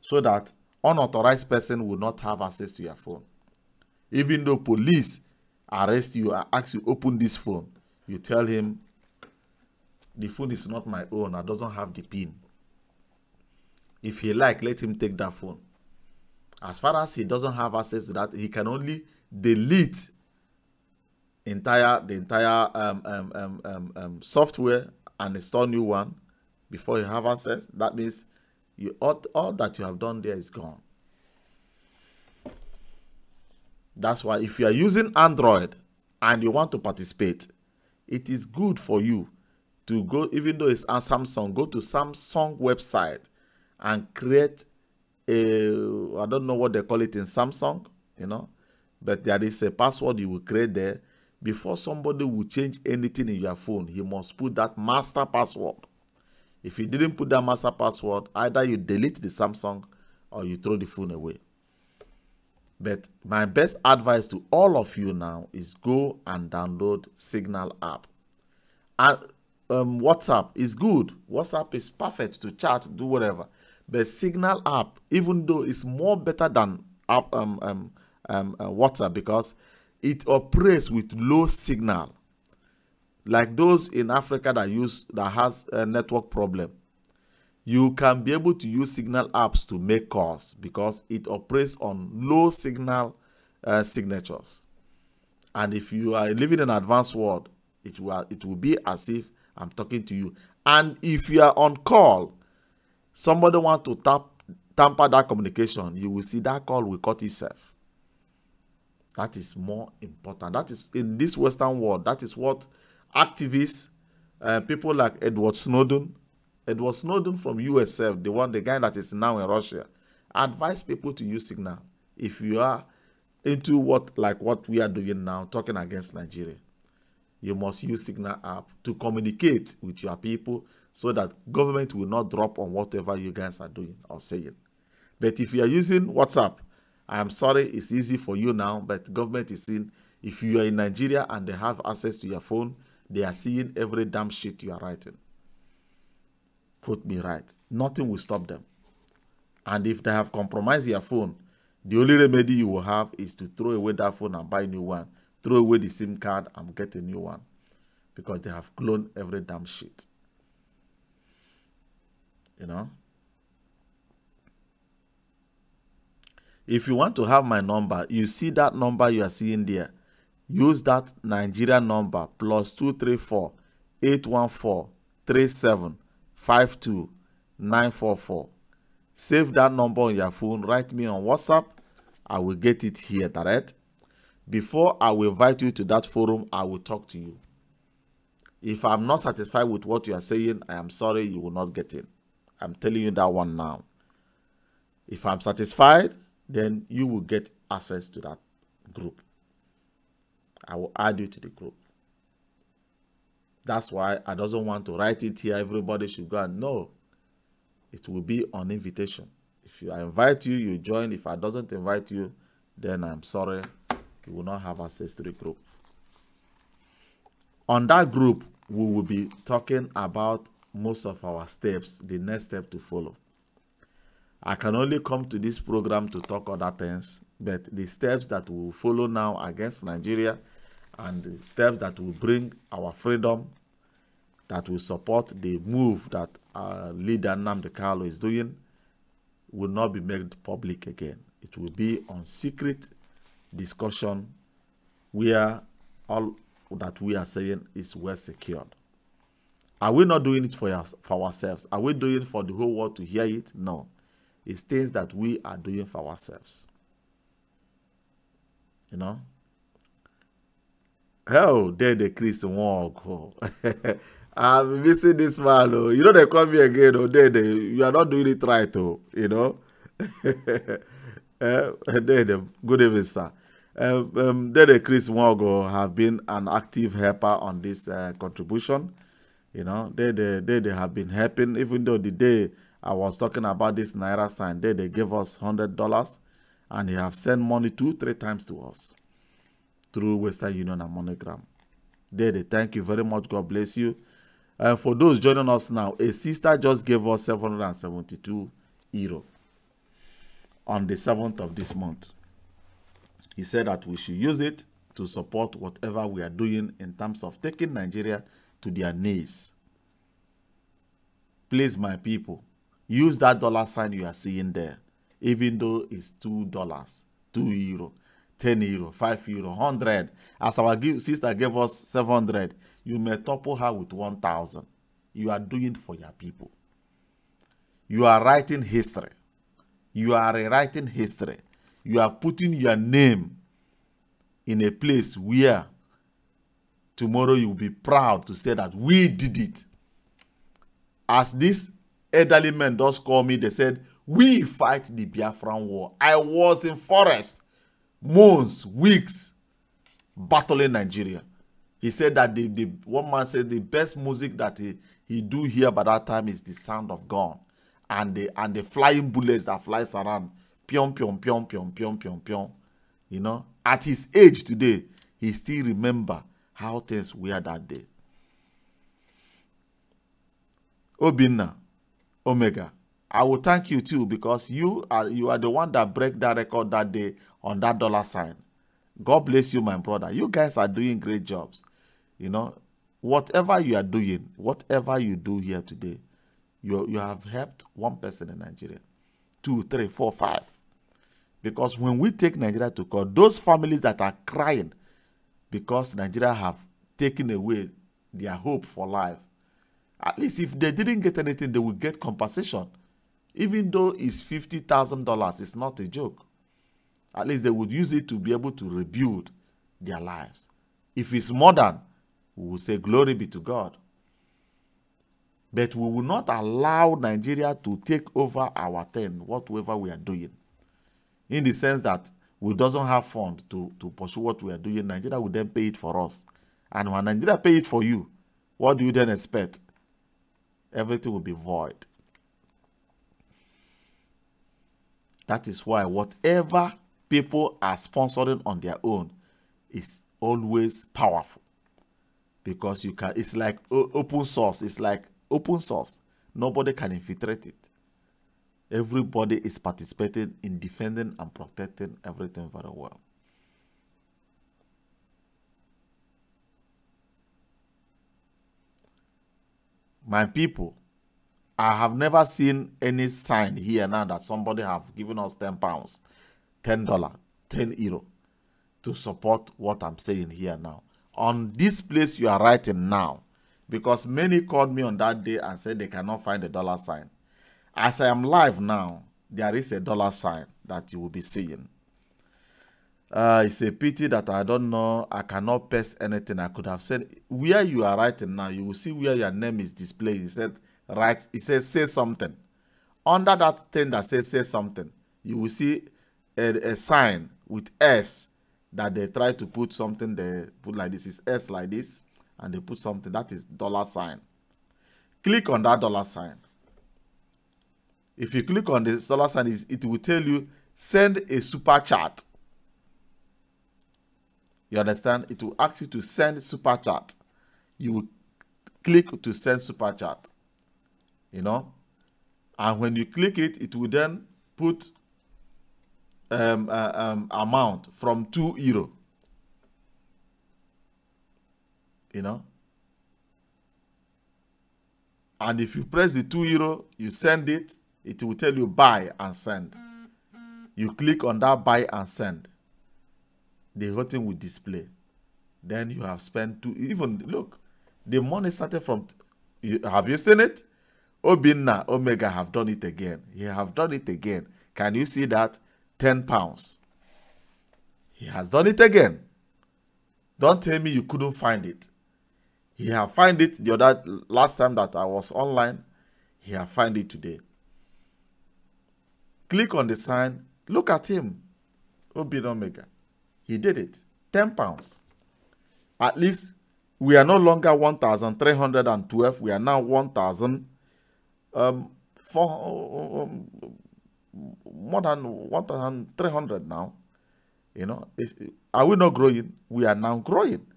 A: so that unauthorized person will not have access to your phone. Even though police arrest you and ask you open this phone, you tell him, the phone is not my own, I doesn't have the PIN. If he like, let him take that phone. As far as he doesn't have access to that, he can only delete the entire software and install new one before you have access. That means all that you have done there is gone. That's why if you are using Android and you want to participate, it is good for you to go, even though it's on Samsung, go to Samsung website and create I don't know what they call it in Samsung, you know, but there is a password you will create there. Before somebody will change anything in your phone, he must put that master password. If you didn't put that master password, either you delete the Samsung or you throw the phone away. But my best advice to all of you now is go and download Signal app. And WhatsApp is good. WhatsApp is perfect to chat, do whatever. But Signal app, even though it's more better than WhatsApp, because it operates with low signal, like those in Africa that has a network problem. You can be able to use Signal apps to make calls because it operates on low signal signatures. And if you are living in an advanced world, it will be as if I'm talking to you. And if you are on call, somebody want to tamper that communication, you will see that call will cut itself. That is more important. That is, in this Western world, that is what activists, people like Edward Snowden from USF, the guy that is now in Russia, advise people to use Signal. If you are into what we are doing now, talking against Nigeria, you must use Signal app to communicate with your people so that government will not drop on whatever you guys are doing or saying. But if you are using WhatsApp, I am sorry, it's easy for you now, but government is seeing, if you are in Nigeria and they have access to your phone, they are seeing every damn shit you are writing. Put me right. Nothing will stop them. And if they have compromised your phone, the only remedy you will have is to throw away that phone and buy a new one. Throw away the SIM card and get a new one. Because they have cloned every damn shit. You know? If you want to have my number, you see that number you are seeing there. Use that Nigeria number +234 814 37 52 944. Save that number on your phone. Write me on WhatsApp. I will get it here direct. Before I will invite you to that forum, I will talk to you. If I'm not satisfied with what you are saying, I am sorry, you will not get in. I'm telling you that one now. If I'm satisfied, then you will get access to that group. I will add you to the group. That's why I don't want to write it here. Everybody should go and know. It will be on invitation. If I invite you, you join. If I doesn't invite you, then I'm sorry, you will not have access to the group. On that group, we will be talking about most of our steps, the next step to follow. I can only come to this program to talk other things, but the steps that we will follow now against Nigeria and the steps that will bring our freedom, that will support the move that our leader Nnamdi Kanu is doing, will not be made public again. It will be on secret discussion where all that we are saying is well secured. Are we not doing it for ourselves? Are we doing it for the whole world to hear it? No. It's things that we are doing for ourselves. You know? Hell, there the Chris walk. I'm missing this man. Oh. You know they call me again. Oh, you are not doing it right. Oh, you know? Good evening, sir. The Chris Wago have been an active helper on this contribution. You know, they have been helping, even though the day I was talking about this Naira sign, they gave us $100 and they have sent money 2-3 times to us through Western Union and MoneyGram. They thank you very much. God bless you. For those joining us now, a sister just gave us €772 on the 7th of this month. He said that we should use it to support whatever we are doing in terms of taking Nigeria to their knees. Please, my people, use that dollar sign you are seeing there, even though it's $2, €2, €10, €5, 100. As our sister gave us 700, you may topple her with 1,000. You are doing it for your people. You are writing history. You are rewriting history. You are putting your name in a place where tomorrow you will be proud to say that we did it. As this elderly men just called me, they said, We fight the Biafran war. I was in forest, months, weeks, battling Nigeria. He said that one man said the best music that he do here by that time is the sound of gun and the flying bullets that flies around. Pion, pion, pion, pion, pion, pion, pion. You know, at his age today, he still remember how things were that day. Obinna, Omega, I will thank you too, because you are the one that break that record that day on that $sign. God bless you, my brother. You guys are doing great jobs. You know, whatever you are doing, whatever you do here today, you have helped one person in Nigeria, 2, 3, 4, 5. Because when we take Nigeria to court, those families that are crying because Nigeria have taken away their hope for life, at least if they didn't get anything, they will get compensation. Even though it's $50,000, it's not a joke. At least they would use it to be able to rebuild their lives. If it's more than, we will say glory be to God. But we will not allow Nigeria to take over our thing, whatever we are doing. In the sense that we doesn't have fund to pursue what we are doing, Nigeria will then pay it for us. And when Nigeria pay it for you, what do you then expect? Everything will be void. That is why whatever people are sponsoring on their own is always powerful. Because you can, it's like open source. It's like open source. Nobody can infiltrate it. Everybody is participating in defending and protecting everything very well. My people, I have never seen any sign here now that somebody have given us £10, $10, €10 to support what I'm saying here now. On this place you are writing now, because many called me on that day and said they cannot find the $sign. As I am live now, there is a $sign that you will be seeing. It's a pity that I don't know. I cannot paste anything. I could have said where you are writing now. You will see where your name is displayed. It said write. It says say something. Under that thing that says say something, you will see a sign with S that they try to put something. They put like this. It's S like this, and they put something that is $sign. Click on that $sign. If you click on the $sign, it will tell you send a super chat. You understand? It will ask you to send super chat. You will click to send super chat. You know? And when you click it, it will then put amount from €2. You know? And if you press the €2, you send it, it will tell you buy and send. You click on that buy and send. The whole thing will display. Then you have spent even look, the money started from, have you seen it? Obinna Omega have done it again. He have done it again. Can you see that? £10. He has done it again. Don't tell me you couldn't find it. He have find it the other last time that I was online. He have find it today. Click on the sign. Look at him. Obinna Omega. He did it. £10. At least we are no longer 1,312. We are now 1,000. More than 1,300 now. You know, are we not growing? We are now growing.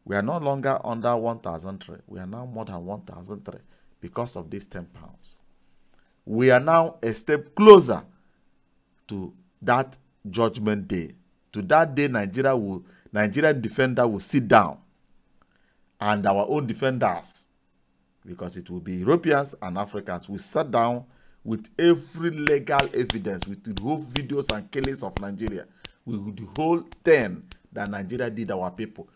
A: We are no longer under 1,003. We are now more than 1,003 because of this £10. We are now a step closer to that judgment day. To that day, Nigerian defender will sit down, and our own defenders, because it will be Europeans and Africans, will sit down with every legal evidence, with the whole videos and killings of Nigeria, with the whole thing that Nigeria did our people.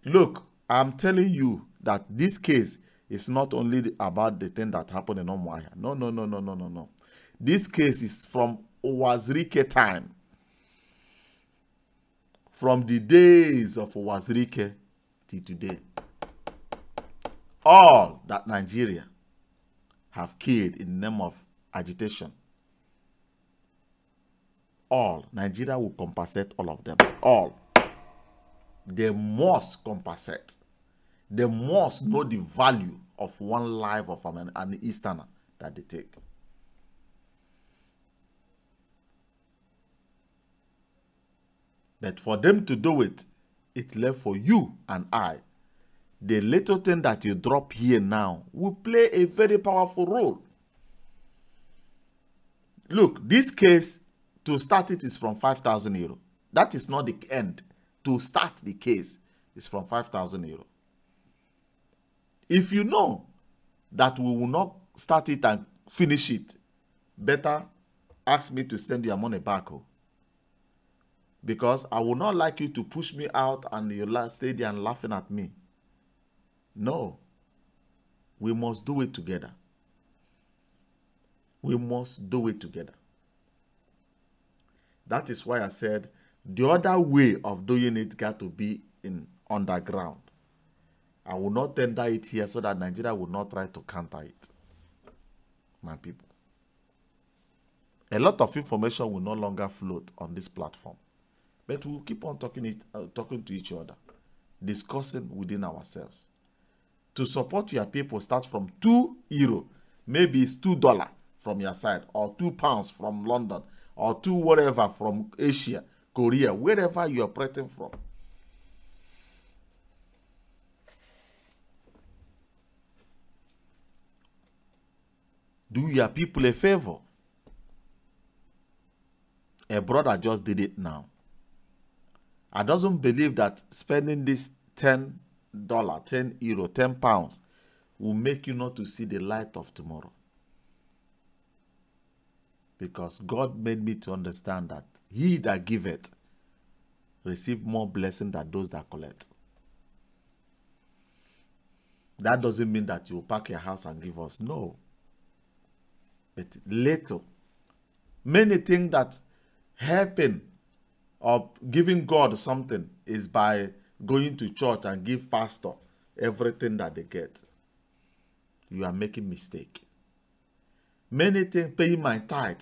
A: Look, I'm telling you that this case is not only about the thing that happened in Umuahia. No, no, no, no, no, no, no. This case is from Owazirike time. From the days of Owazirike till today. All that Nigeria have killed in the name of agitation, all, Nigeria will compensate all of them. All. They must compensate. They must know the value of one life of an Easterner that they take. But for them to do it, it left for you and I. The little thing that you drop here now will play a very powerful role. Look, this case, to start it is from 5,000 euro. That is not the end. To start the case is from 5,000 euro. If you know that we will not start it and finish it, better ask me to send your money back home. Because I would not like you to push me out and you stay there and laughing at me. No. We must do it together. We must do it together. That is why I said the other way of doing it got to be in underground. I will not tender it here so that Nigeria will not try to counter it. My people. A lot of information will no longer float on this platform. But we will keep on talking to each other, discussing within ourselves. To support your people, start from €2. Maybe it's $2 from your side, or £2 from London, or two whatever from Asia, Korea, wherever you're operating from. Do your people a favor. A brother just did it now. I doesn't believe that spending this $10, €10, £10 will make you not to see the light of tomorrow. Because God made me to understand that he that giveth receive more blessing than those that collect. That doesn't mean that you pack your house and give us. No. But little. Many think that helping or giving God something is by going to church and give pastor everything that they get. You are making mistake. Many think paying my tithe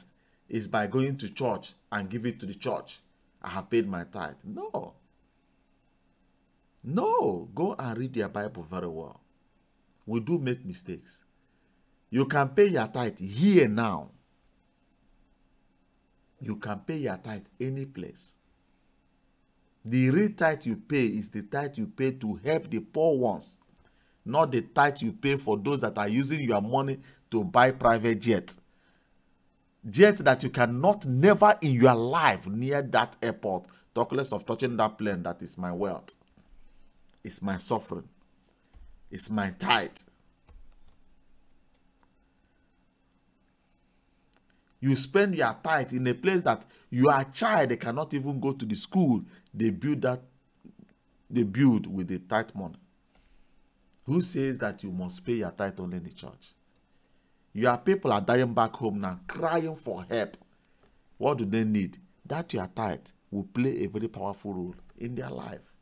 A: is by going to church and give it to the church. I have paid my tithe. No. No. Go and read your Bible very well. We do make mistakes. You can pay your tithe here now. You can pay your tithe any place. The real tithe you pay is the tithe you pay to help the poor ones, not the tithe you pay for those that are using your money to buy private jet. Jet that you cannot never in your life near that airport, talk less of touching that plane. That is my wealth. It's my suffering. It's my tithe. You spend your tithe in a place that you are a child, they cannot even go to the school. They build with the tithe money. Who says that you must pay your tithe only in the church? Your people are dying back home now, crying for help. What do they need? That your tithe will play a very powerful role in their life.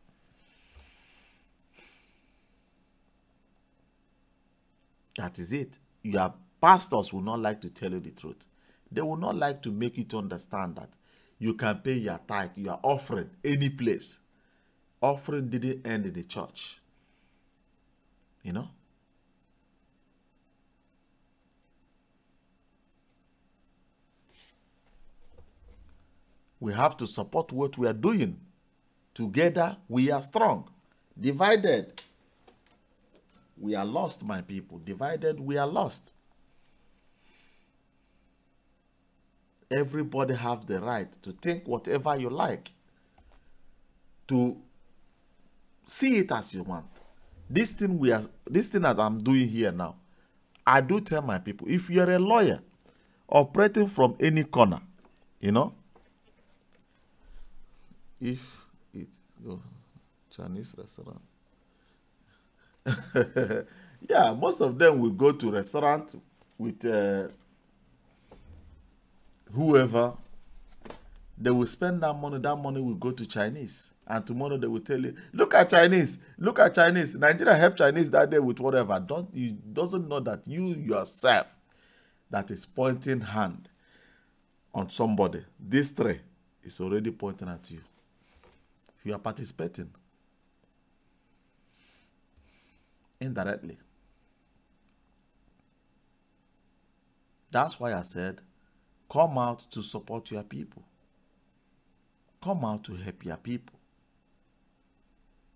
A: That is it. Your pastors will not like to tell you the truth. They will not like to make you to understand that you can pay your tithe, your offering, any place. Offering didn't end in the church. You know? We have to support what we are doing. Together, we are strong. Divided, we are lost, my people. Divided, we are lost. Everybody have the right to think whatever you like, to see it as you want. This thing that I'm doing here now, I do tell my people, if you're a lawyer operating from any corner, you know, if it's Chinese restaurant, yeah, most of them will go to restaurant with whoever. They will spend that money will go to Chinese. And tomorrow they will tell you, look at Chinese, look at Chinese. Nigeria helped Chinese that day with whatever. You doesn't know that you yourself that is pointing hand on somebody. These three, is already pointing at you. If you are participating indirectly. That's why I said, come out to support your people. Come out to help your people.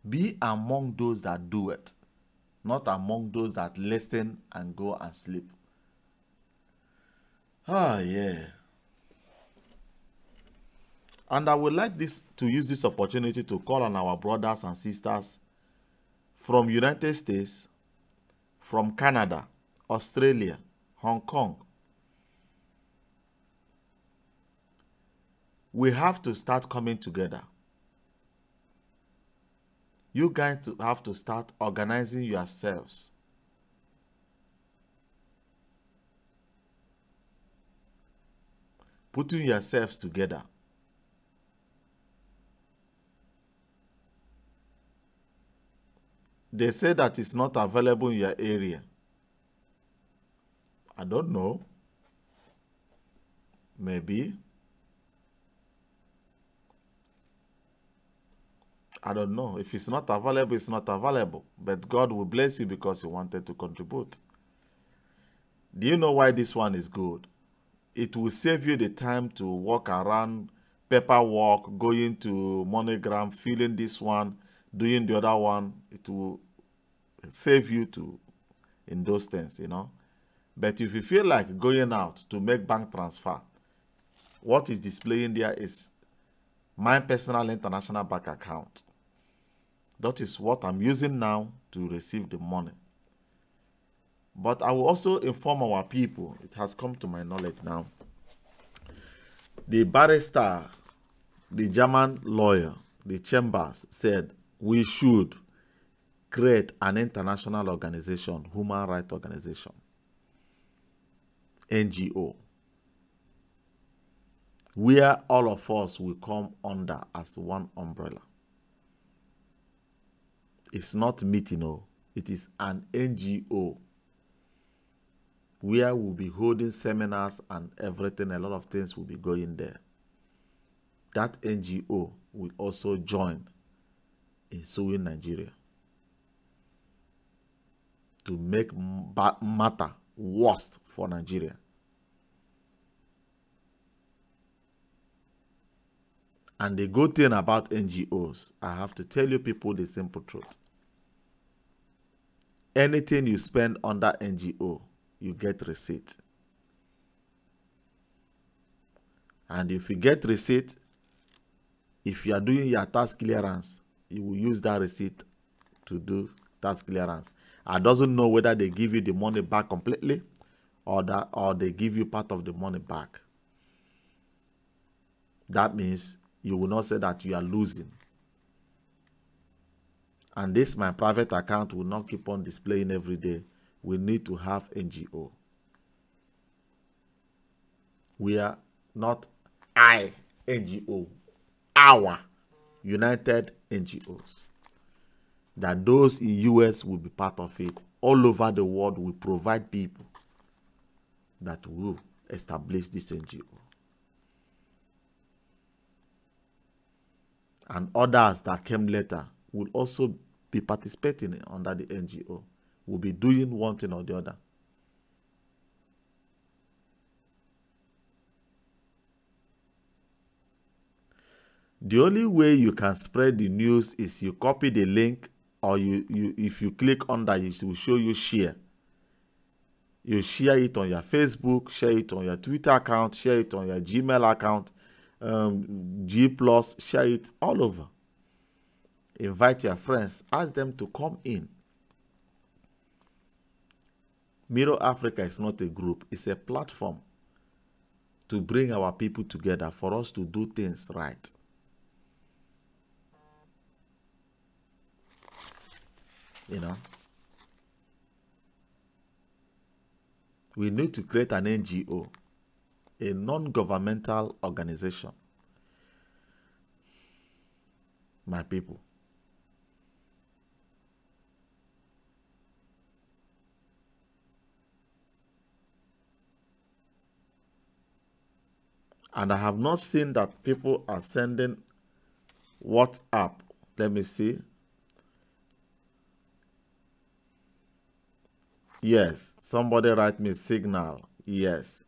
A: Be among those that do it, not among those that listen and go and sleep. Ah, yeah. And I would like to use this opportunity to call on our brothers and sisters from United States, from Canada, Australia, Hong Kong. We have to start coming together. You guys have to start organizing yourselves. Putting yourselves together. They say that it's not available in your area. I don't know. Maybe. I don't know. If it's not available, it's not available. But God will bless you because you wanted to contribute. Do you know why this one is good? It will save you the time to walk around, paperwork, going to MoneyGram, filling this one, doing the other one. It will save you in those things, you know. But if you feel like going out to make bank transfer, what is displaying there is my personal international bank account. That is what I'm using now to receive the money. But I will also inform our people, it has come to my knowledge now, the barrister, the German lawyer, the Chambers said we should create an international organization, human rights organization, NGO, where all of us will come under as one umbrella. It's not meeting, it is an NGO where we'll be holding seminars and everything. A lot of things will be going there. That NGO will also join in suing Nigeria to make matter worse for Nigeria. And the good thing about NGOs, I have to tell you people the simple truth. Anything you spend under NGO, you get receipt. And if you get receipt, if you are doing your tax clearance, you will use that receipt to do tax clearance. I doesn't know whether they give you the money back completely or they give you part of the money back. That means you will not say that you are losing. And this, my private account, will not keep on displaying every day. We need to have NGO. We are not NGO, our United NGOs. That those in US will be part of it. All over the world, we provide people that will establish this NGO. And others that came later will also be participating under the NGO. Will be doing one thing or the other. The only way you can spread the news is you copy the link, or if you click under it, will show you share. You share it on your Facebook, share it on your Twitter account, share it on your Gmail account, G+, share it all over. Invite your friends, ask them to come in. Mirror Africa is not a group, it's a platform to bring our people together for us to do things right. You know, we need to create an NGO, a non-governmental organization. My people. And I have not seen that people are sending WhatsApp. Let me see. Yes, somebody write me Signal. Yes.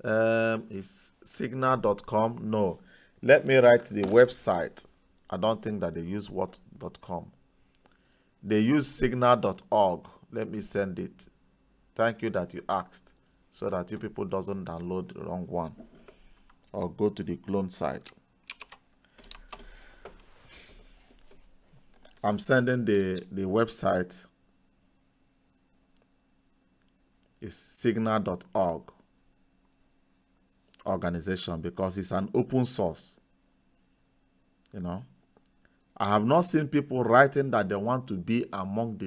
A: It's signal.com. No. Let me write the website. I don't think that they use what.com. They use signal.org. Let me send it. Thank you that you asked, so that you people doesn't download the wrong one or go to the clone site. I'm sending the website. It's signal.org organization, because it's an open source. You know, I have not seen people writing that they want to be among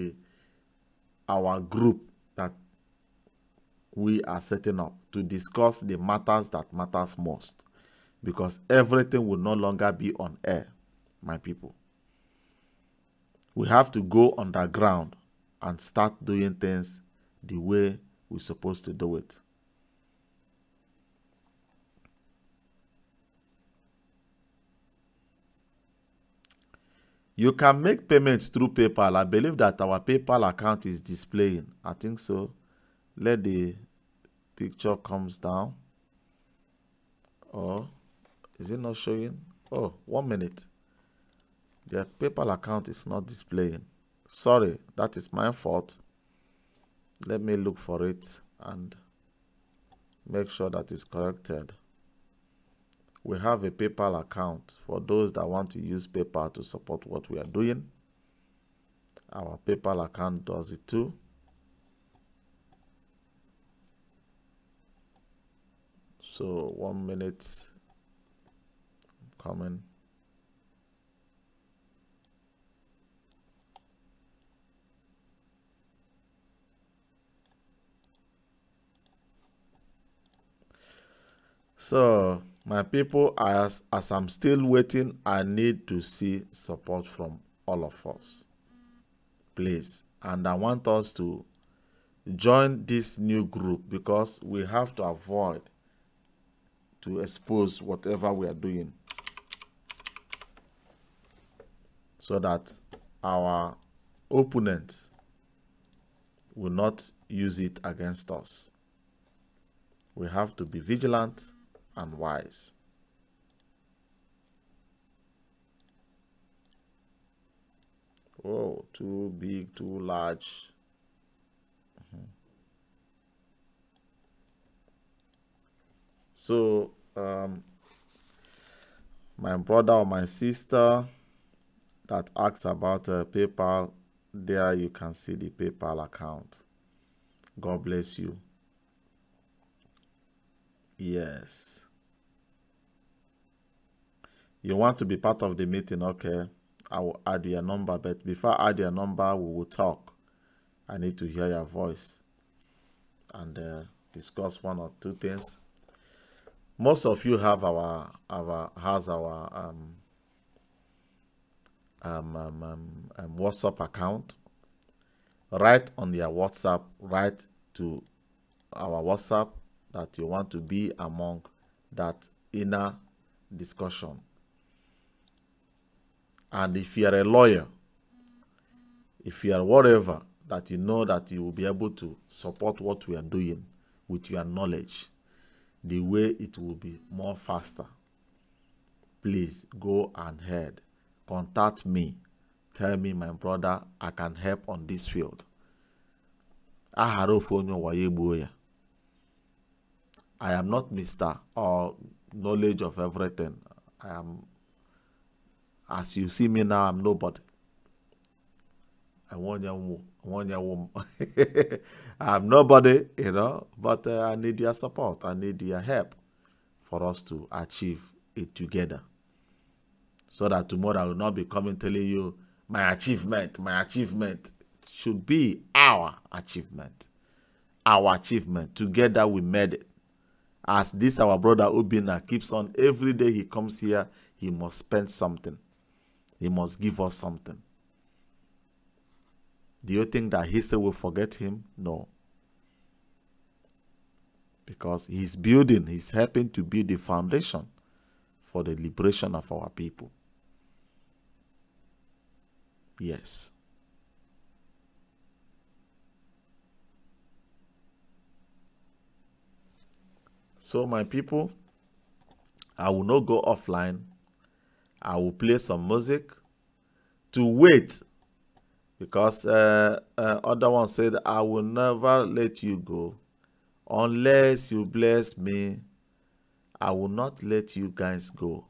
A: our group that we are setting up to discuss the matters that matters most, because everything will no longer be on air, my people. We have to go underground and start doing things the way we're supposed to do it. You can make payments through PayPal. I believe that our PayPal account is displaying. I think so. Let the picture comes down. Oh, is it not showing? Oh, 1 minute. The PayPal account is not displaying. Sorry, that is my fault. Let me look for it and make sure that it's corrected. We have a PayPal account for those that want to use PayPal to support what we are doing. Our PayPal account does it too. So 1 minute, coming. So my people, as I'm still waiting, I need to see support from all of us, please. And I want us to join this new group, because we have to avoid to expose whatever we are doing, so that our opponents will not use it against us. We have to be vigilant and wise. Oh, too big, too large. So, my brother or my sister that asks about PayPal, there you can see the PayPal account. God bless you. Yes. You want to be part of the meeting? Okay. I will add your number, but before I add your number, we will talk. I need to hear your voice and discuss 1 or 2 things. Most of you have our WhatsApp account. Write on your WhatsApp, write to our WhatsApp that you want to be among that inner discussion. And if you are a lawyer, if you are whatever, that you know that you will be able to support what we are doing with your knowledge, the way it will be more faster, please go ahead, contact me, tell me, my brother, I can help on this field. I am not Mr. or knowledge of everything. I am, as you see me now, I'm nobody. I'm nobody, you know, but I need your support. I need your help for us to achieve it together. So that tomorrow I will not be coming telling you my achievement should be our achievement. Our achievement. Together we made it. As this our brother Obina keeps on, every day he comes here, he must spend something. He must give us something. Do you think that history will forget him? No. Because he's helping to build the foundation for the liberation of our people. Yes. So my people, I will not go offline. I will play some music to wait, because other one said, I will never let you go unless you bless me. I will not let you guys go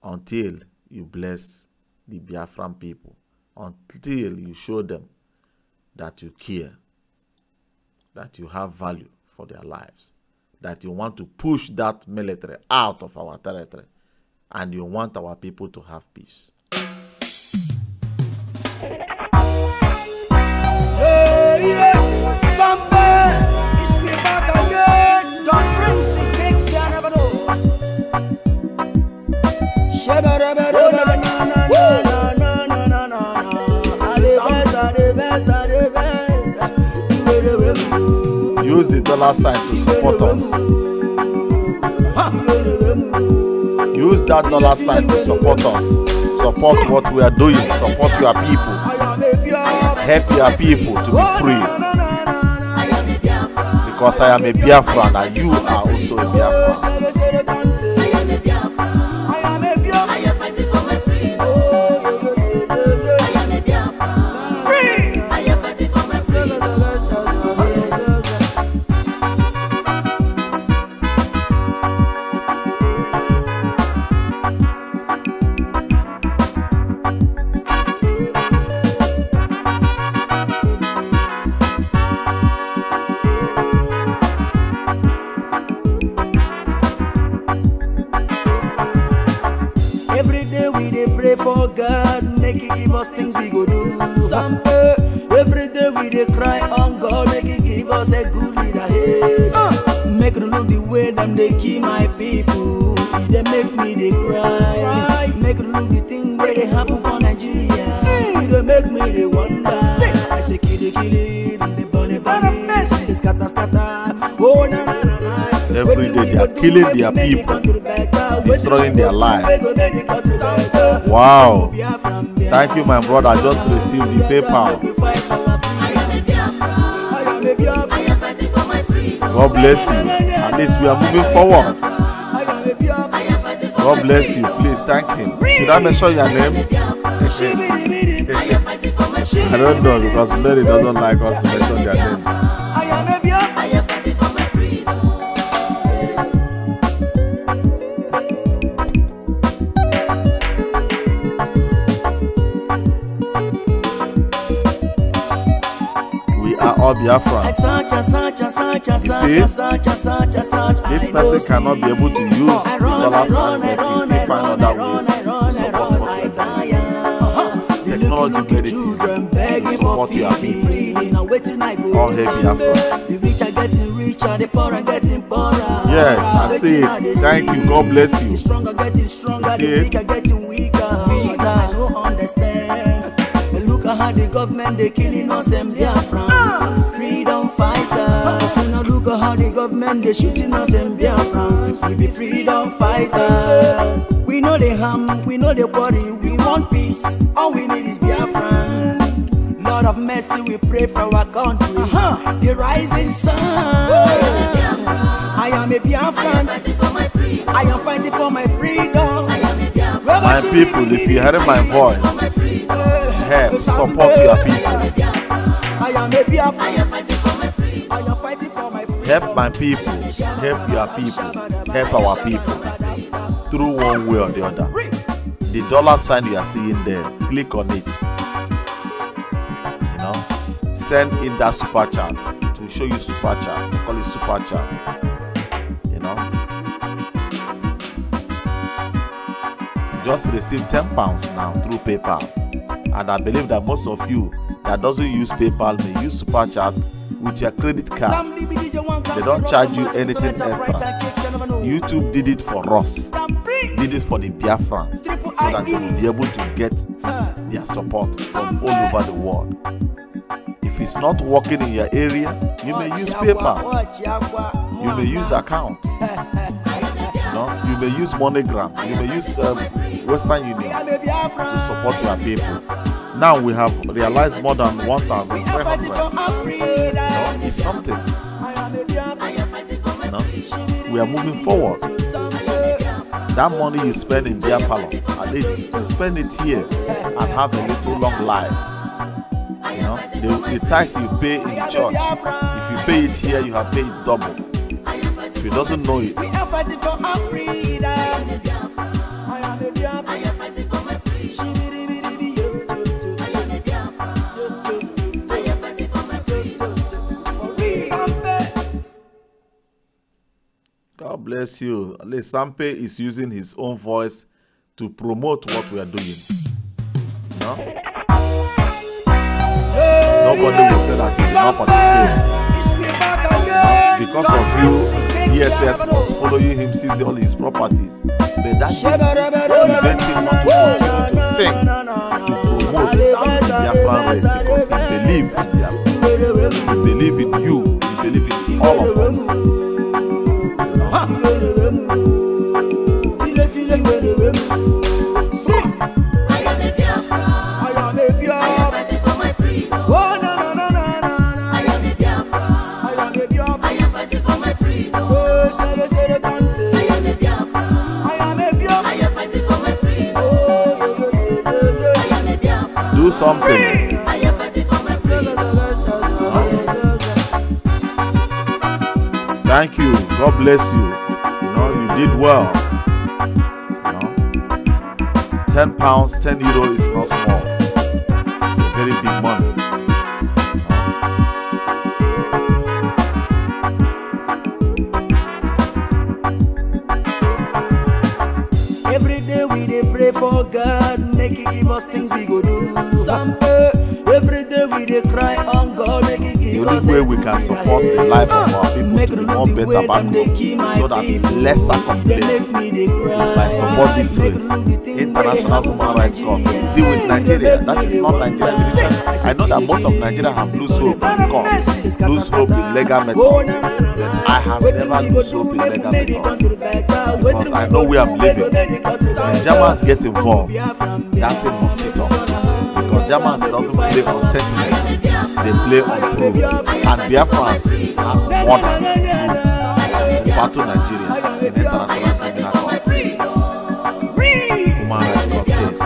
A: until you bless the Biafran people, until you show them that you care, that you have value for their lives, that you want to push that military out of our territory, and you want our people to have peace. Use the dollar sign to support us. Use that dollar sign to support us. Support what we are doing. Support your people. Help your people to be free. Because I am a Biafran and you are also a Biafran.
D: For God, make it give us things we go do. Every day we dey cry on God, make it give us a good leader. Make it look the way them they kill my people. They make me they cry. Make it look the thing where they happen for Nigeria. They make me they wonder. I say kill it, they burn it, they scatter. Oh na na na na.
A: Every day they are killing their people, destroying their lives. Wow. Thank you, my brother. I just received the PayPal. God bless you. At least we are moving forward. God bless you. Please thank him. Should I mention your name? I don't know, because Mary doesn't like us to mention their names. All Biafrans. You see, this person cannot be able to use the dollar sign, but he still find another way to support what we are doing. Technology made it easy to support your people. All hail Biafra. The rich are getting richer, the poor are getting poorer. Yes, I see it. Thank you. God bless you. The strong are getting stronger, the weak are getting weaker. I don't understand. Look at how the government they killing us and Biafrans. Freedom fighters. So now look at how the government they shooting us and Biafrans. We be freedom fighters. We know they harm, we know they worry. We want peace. All we need is Biafran. Lord of mercy, we pray for our country. The rising sun. I am a Biafran. I am fighting for my freedom. My people, if you heard my voice, help support your people. Help my people, help your people, help our people through one way or the other. The dollar sign you are seeing there, click on it. You know, send in that super chat. It will show you super chat. They call it super chat. You know, just receive £10 now through PayPal. And I believe that most of you that doesn't use PayPal may use super chat with your credit card. They don't charge you anything extra. YouTube did it for us, did it for the Biafrans, so that they will be able to get their support from all over the world. If If it's not working in your area, you may use paper. You may use account. You may use MoneyGram. You may use Western Union to support your people. Now we have realized more than 1,300. It's something. We are moving forward. That money you spend in beer parlor, at least you spend it here and have a little long life. The tithe you pay in the church, if you pay it here, you have paid double. If you doesn't know it, God bless you. Sampe is using his own voice to promote what we are doing. Nobody will say that he did not participate. Because of you, DSS was following him, seizing all his properties. But that didn't prevent him not to continue to sing, to promote Biafran race, because he believed in Biafra. He believed in you. He believed in all of us. Do something. Thank you. God bless you. You did well. 10 pounds, 10 euro is not small. It's a very big money.
D: Every day we dey pray for God, make He give us things we go do. Every day we dey cry on God, make He give us.
A: The only way we can support the life of our people to be more better back home, so that lesser complain, is by support this race. International Human Rights Court. Deal with Nigeria. That is not Nigeria division. I know that most of Nigeria have lose hope in court, lose hope in legal methods. But I have never lose hope in legal methods, because I know where I'm living. When Germans get involved, that thing must sit up. Because Germans doesn't play on sentiment, they play on proof. And Biafrans has more than proof to battle Nigeria in international criminal court. Human rights court case.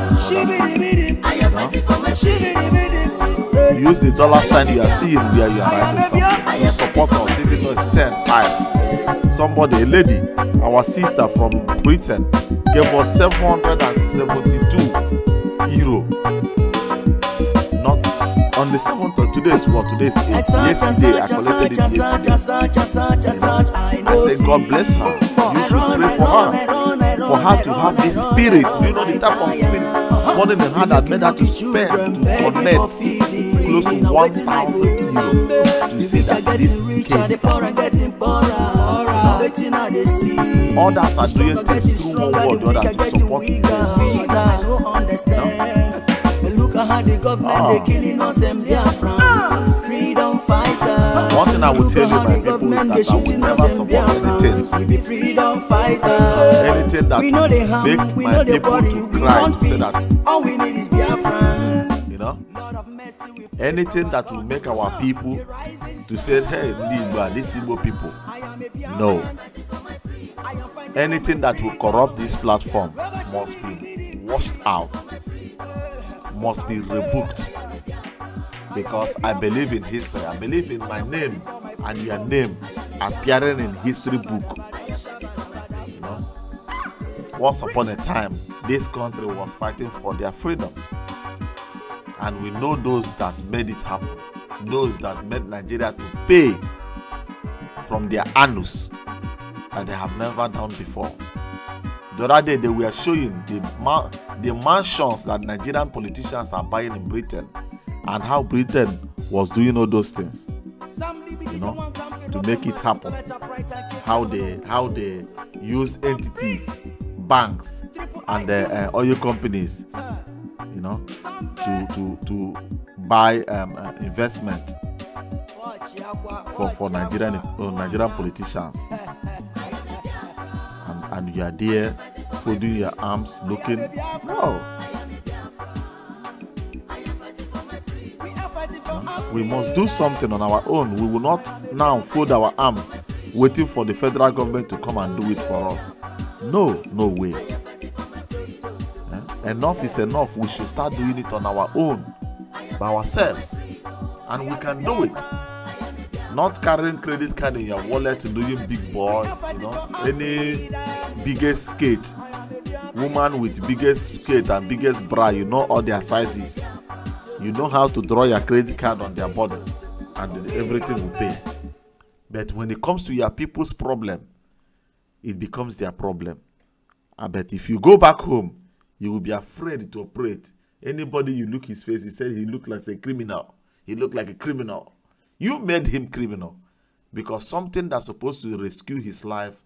A: Use the dollar sign you are seeing where you are writing something to support us, even though it's 10, 5. Somebody, a lady, our sister from Britain, gave us 772 euro. Not on the 7th of today's what? Today's yesterday. I collected it yesterday. I said, God bless her. You should pray for her. For her to have the spirit. Do you know the type of spirit burning in her that made her to spend, to connect close to 1,000 euro to see that this case starts. Others are doing things through one word or the other to support this.
D: Look at how the government they killing us and Biafrans. Freedom fighters.
A: One thing I will tell you, my people, is that I will never support anything that will make my people to cry to say that.
D: All we need is Biafran.
A: Anything that will make our people to say, hey, these Igbo people. No. Anything that will corrupt this platform must be washed out, must be rebuked. Because I believe in history. I believe in my name and your name appearing in history book. Once upon a time, this country was fighting for their freedom. And we know those that made it happen. Those that made Nigeria to pay from their anus that they have never done before. The other day they were showing the mansions that Nigerian politicians are buying in Britain, and how Britain was doing all those things, to make it happen. How they use entities, banks, and oil companies, to buy investment for Nigerian politicians, and you are there folding your arms, looking. No. We must do something on our own. We will not now fold our arms waiting for the federal government to come and do it for us. No way. Enough is enough. We should start doing it on our own, by ourselves, and we can do it. Not carrying credit card in your wallet, doing big boy, any biggest skate, woman with biggest skate and biggest bra, all their sizes. You know how to draw your credit card on their body, and everything will pay. But when it comes to your people's problem, it becomes their problem. I bet if you go back home, you will be afraid to operate. Anybody you look his face, he said he looked like a criminal. He looked like a criminal. You made him criminal because something that's supposed to rescue his life,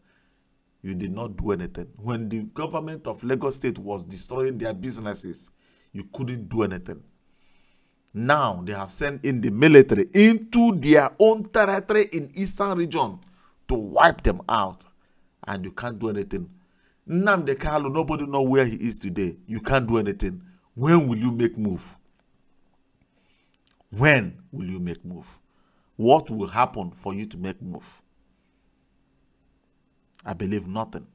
A: you did not do anything. When the government of Lagos State was destroying their businesses, you couldn't do anything. Now they have sent in the military into their own territory in Eastern region to wipe them out, and you can't do anything. Nnamdi Kanu, nobody knows where he is today. You can't do anything. When will you make move? When will you make move? What will happen for you to make move? I believe nothing.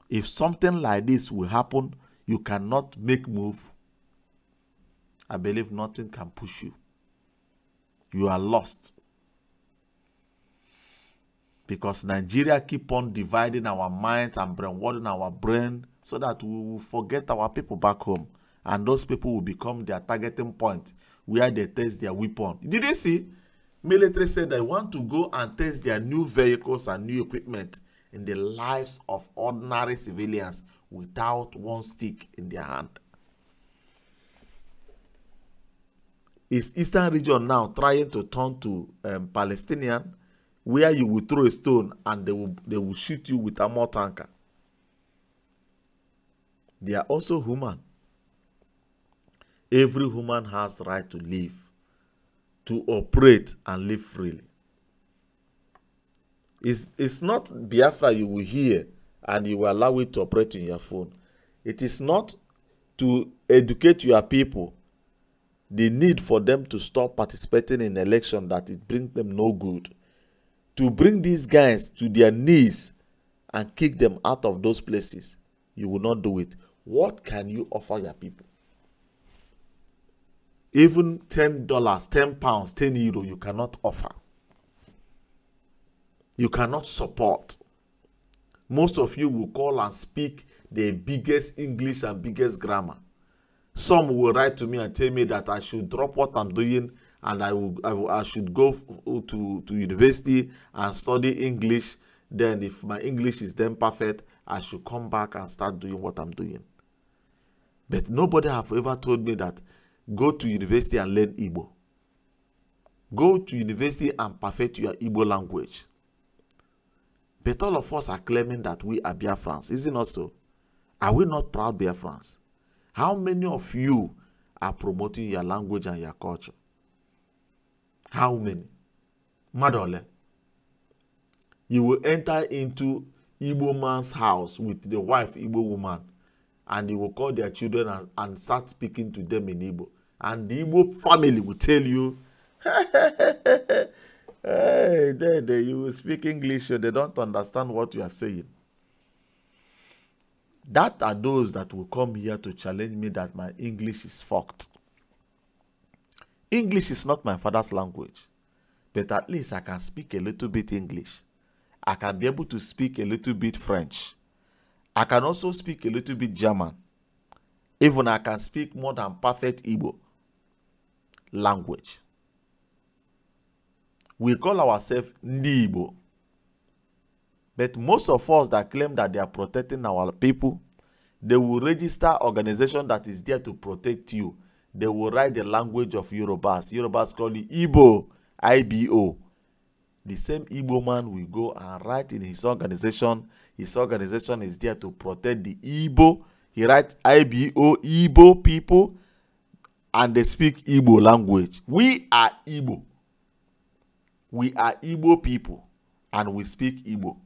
A: If something like this will happen, you cannot make move. I believe nothing can push you. You are lost. Because Nigeria keep on dividing our minds and brainwashing our brain so that we will forget our people back home. And those people will become their targeting point where they test their weapon. Did you see? Military said they want to go and test their new vehicles and new equipment in the lives of ordinary civilians without one stick in their hand. Is Eastern region now trying to turn to Palestinian, where you will throw a stone and they will shoot you with a mortar tanker? They are also human. Every human has the right to live, to operate and live freely. It's not Biafra you will hear and you will allow it to operate in your phone. It is not to educate your people the need for them to stop participating in election that it brings them no good. To bring these guys to their knees and kick them out of those places, you will not do it. What can you offer your people? Even $10, £10, 10 euro, you cannot offer. You cannot support. Most of you will call and speak the biggest English and biggest grammar. Some will write to me and tell me that I should drop what I'm doing and I should go to university and study English. Then if my English is then perfect, I should come back and start doing what I'm doing. But nobody have ever told me that go to university and learn Igbo. Go to university and perfect your Igbo language. But all of us are claiming that we are Biafrans. Is it not so? Are we not proud Biafrans? How many of you are promoting your language and your culture? How many? Madole. You will enter into Igbo man's house with the wife, Igbo woman, and you will call their children and start speaking to them in Igbo. And the Igbo family will tell you, hey, you will speak English, so they don't understand what you are saying. That are those that will come here to challenge me that my English is fucked. English is not my father's language, but at least I can speak a little bit English. I can be able to speak a little bit French. I can also speak a little bit German. Even I can speak more than perfect Igbo language. We call ourselves Ndi Igbo. But most of us that claim that they are protecting our people, they will register organization that is there to protect you. They will write the language of Yorubas. Yorubas call it Igbo, I-B-O. The same Igbo man will go and write in his organization. His organization is there to protect the Igbo. He writes I-B-O, Igbo people. and they speak Igbo language. We are Igbo. We are Igbo people and we speak Igbo.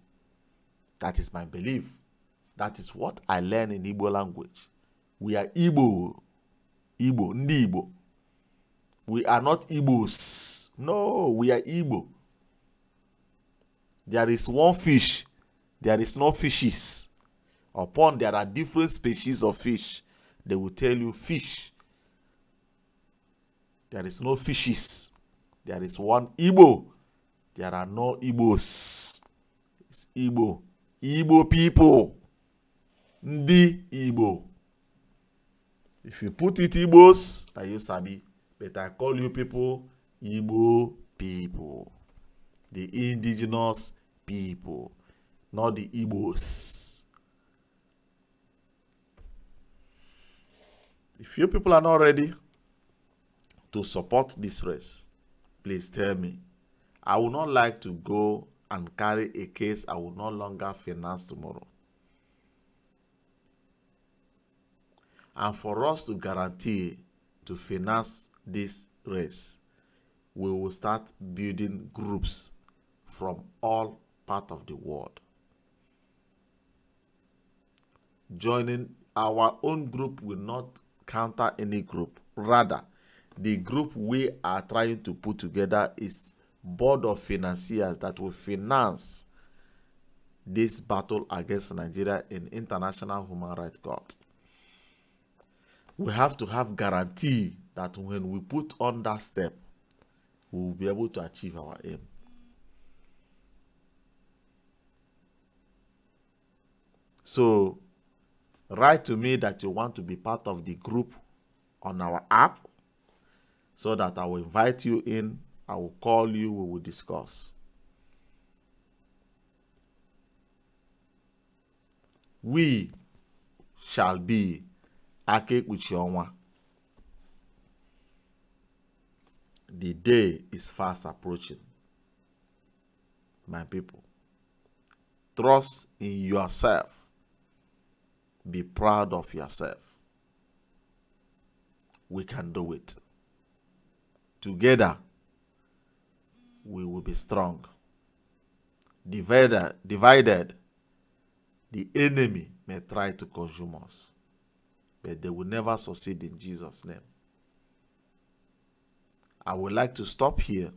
A: That is my belief. That is what I learn in Igbo language. We are Igbo. Igbo, Ndi Igbo. We are not Igbos. No, we are Igbo. There is one fish. There is no fishes. Upon there are different species of fish. They will tell you fish. There is no fishes. There is one Igbo. There are no Igbos. It's Igbo. Igbo people. Ndi Igbo. If you put it Igbos, that you sabi. But I call you people Igbo people. The indigenous people. Not the Igbos. If you people are not ready to support this race, please tell me. I would not like to go and carry a case I will no longer finance tomorrow. And for us to guarantee to finance this race, we will start building groups from all parts of the world. Joining our own group will not counter any group. Rather, the group we are trying to put together is board of financiers that will finance this battle against Nigeria in International Human Rights Court. We have to have guarantee that when we put on that step, we will be able to achieve our aim. So, write to me that you want to be part of the group on our app so that I will invite you in. I will call you, we will discuss. We shall be Ake Uchiongwa. The day is fast approaching. My people, trust in yourself. Be proud of yourself. We can do it. Together, we will be strong. Divided, the enemy may try to consume us, but they will never succeed in Jesus' name. I would like to stop here.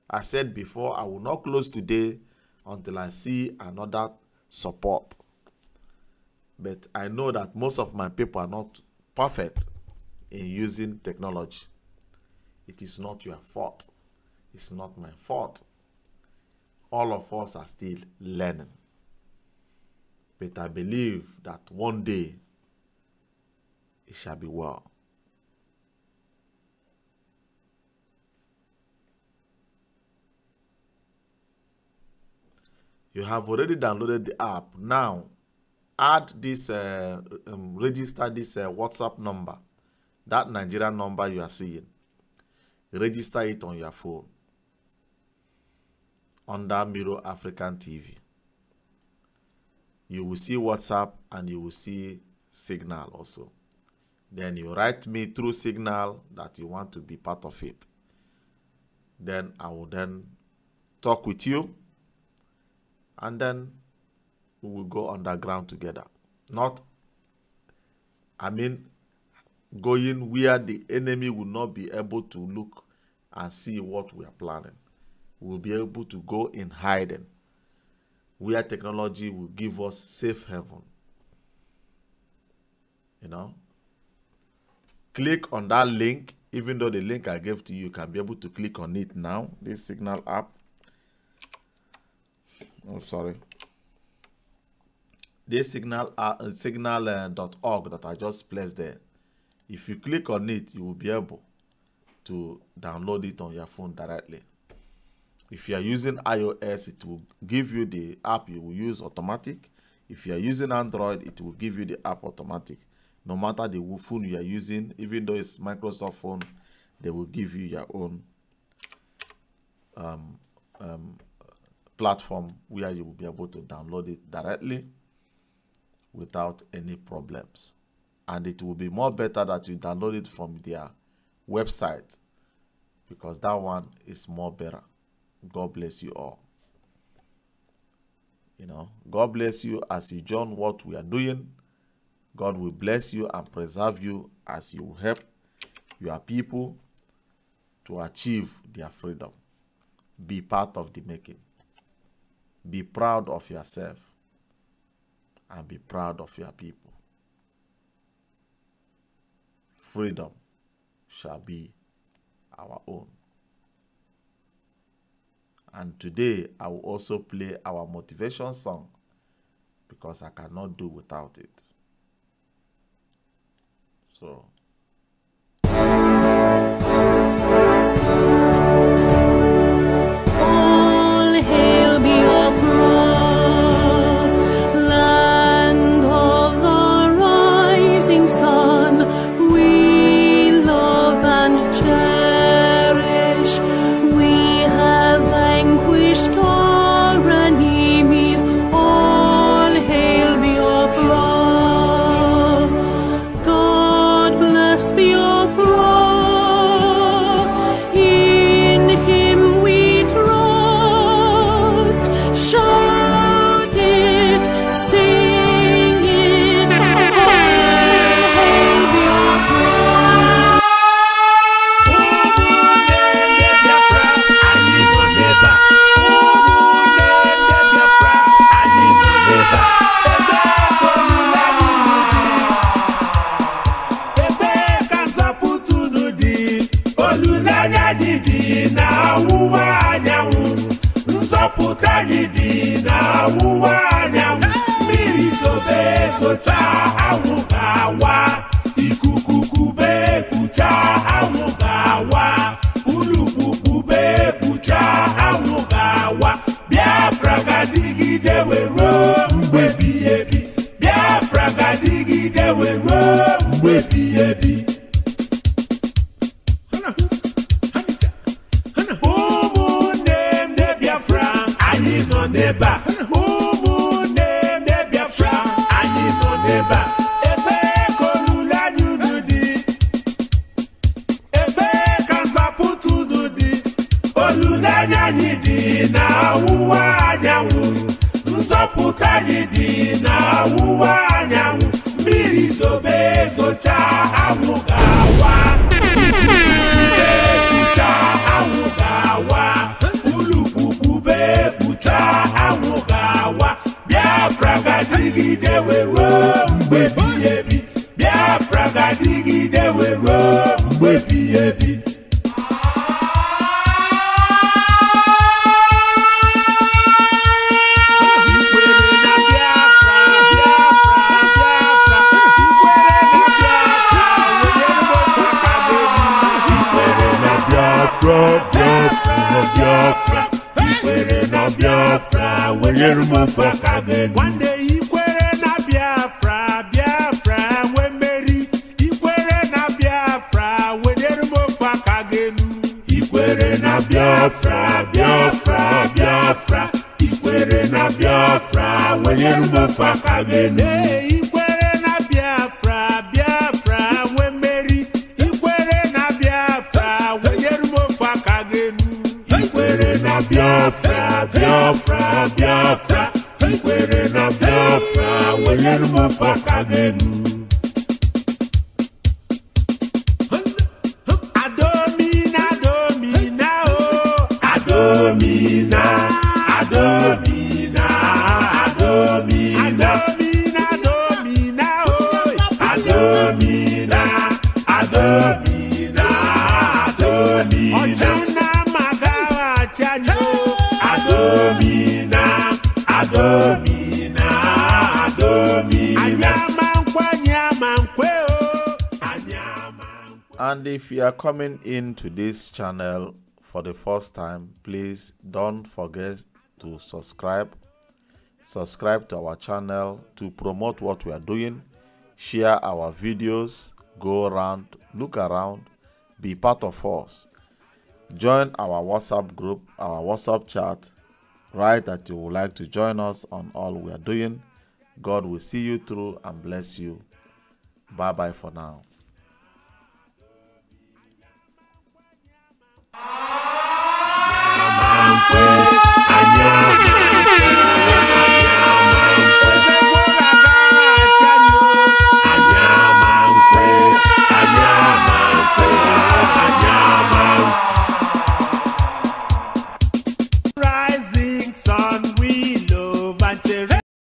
A: I said before, I will not close today until I see another support. But I know that most of my people are not perfect in using technology. It is not your fault. It's not my fault. All of us are still learning. But I believe that one day it shall be well. You have already downloaded the app. Now, add this, register this WhatsApp number, that Nigerian number you are seeing. Register it on your phone under Mirror African TV. You will see WhatsApp and you will see Signal also. Then you write me through Signal that you want to be part of it. Then I will then talk with you and then we will go underground together. Going where the enemy will not be able to look and see what we are planning. We will be able to go in hiding, where technology will give us safe haven. You know? Click on that link. Even though the link I gave to you, you can be able to click on it now. This Signal app. Oh, sorry. This signal.org that I just placed there. If you click on it, you will be able to download it on your phone directly. If you are using iOS, it will give you the app you will use automatic. If you are using Android, it will give you the app automatic. No matter the phone you are using, even though it's Microsoft phone, they will give you your own platform where you will be able to download it directly without any problems. And it will be more better that you download it from their website, because that one is more better. God bless you all. You know, God bless you as you join what we are doing. God will bless you and preserve you as you help your people to achieve their freedom. Be part of the making. Be proud of yourself and be proud of your people. Freedom shall be our own. And today I will also play our motivation song because I cannot do without it. So
B: All hail Biafra, land of the rising sun. We love and cherish. We have vanquished our enemies. All hail Biafra. God bless Biafra. In him we trust. Shout it, sing it. All hail Biafra.
E: Biafra gadigide we ruo mgbe ebighị ebi. Biafra gadigide we ruo mgbe ebighị ebi. Ụmụnne m ndị Biafra, anyị nọ n'ebe a. Ụmụnne m ndị Biafra, anyị nọ n'ebe a. Ebee ka olileanya unu dị? Ebee ka nzọpụta unu dị? Olileanya anyị dị n'ọwụwa anyanwụ. Nzọpụta anyị dị n'ọwụwa anyanwụ. Mmiri zobe zocha, anwụ ga-awa. Ikuku anwụ ga-awa. Ulukwukube kpucha, anwụ ga-awa. Biafra ga-adịgide wee ruo mgbe ebighị ebi. Biafra ga-adịgide wee ruo mgbe ebighị ebi. Biafra, ikwere na Biafra, wenyere m ofe aka gị. Nwanne ikwere na Biafra, Biafra nwe mmeri. Ikwere na Biafra, wenyere m ofe aka gị. Ikwere na Biafra, Biafra, Biafra. Ikwere na Biafra, wenyere m ofe aka gị. Ikwere na Biafra, Biafra nwe mmeri. Ikwere na Biafra, wenyere m ofe aka gị. Ikwere na Biafra, Biafra, Biafra. Ikwere na Biafra, wenyere m ofe aka gị. Adomina, Adomina, oh. Adomina, Adomina, Adomina. Adomina, Adomina, oh. Adomina, Adomina, Adomina. Adomina, Adomina, Adomina.
A: And if you are coming into this channel for the first time, please don't forget to subscribe. Subscribe to our channel to promote what we are doing. Share our videos. Go around, look around, be part of us. Join our WhatsApp group, our WhatsApp chat. Write that you would like to join us on all we are doing. God will see you through and bless you. Bye-bye for now.
E: ikwe anya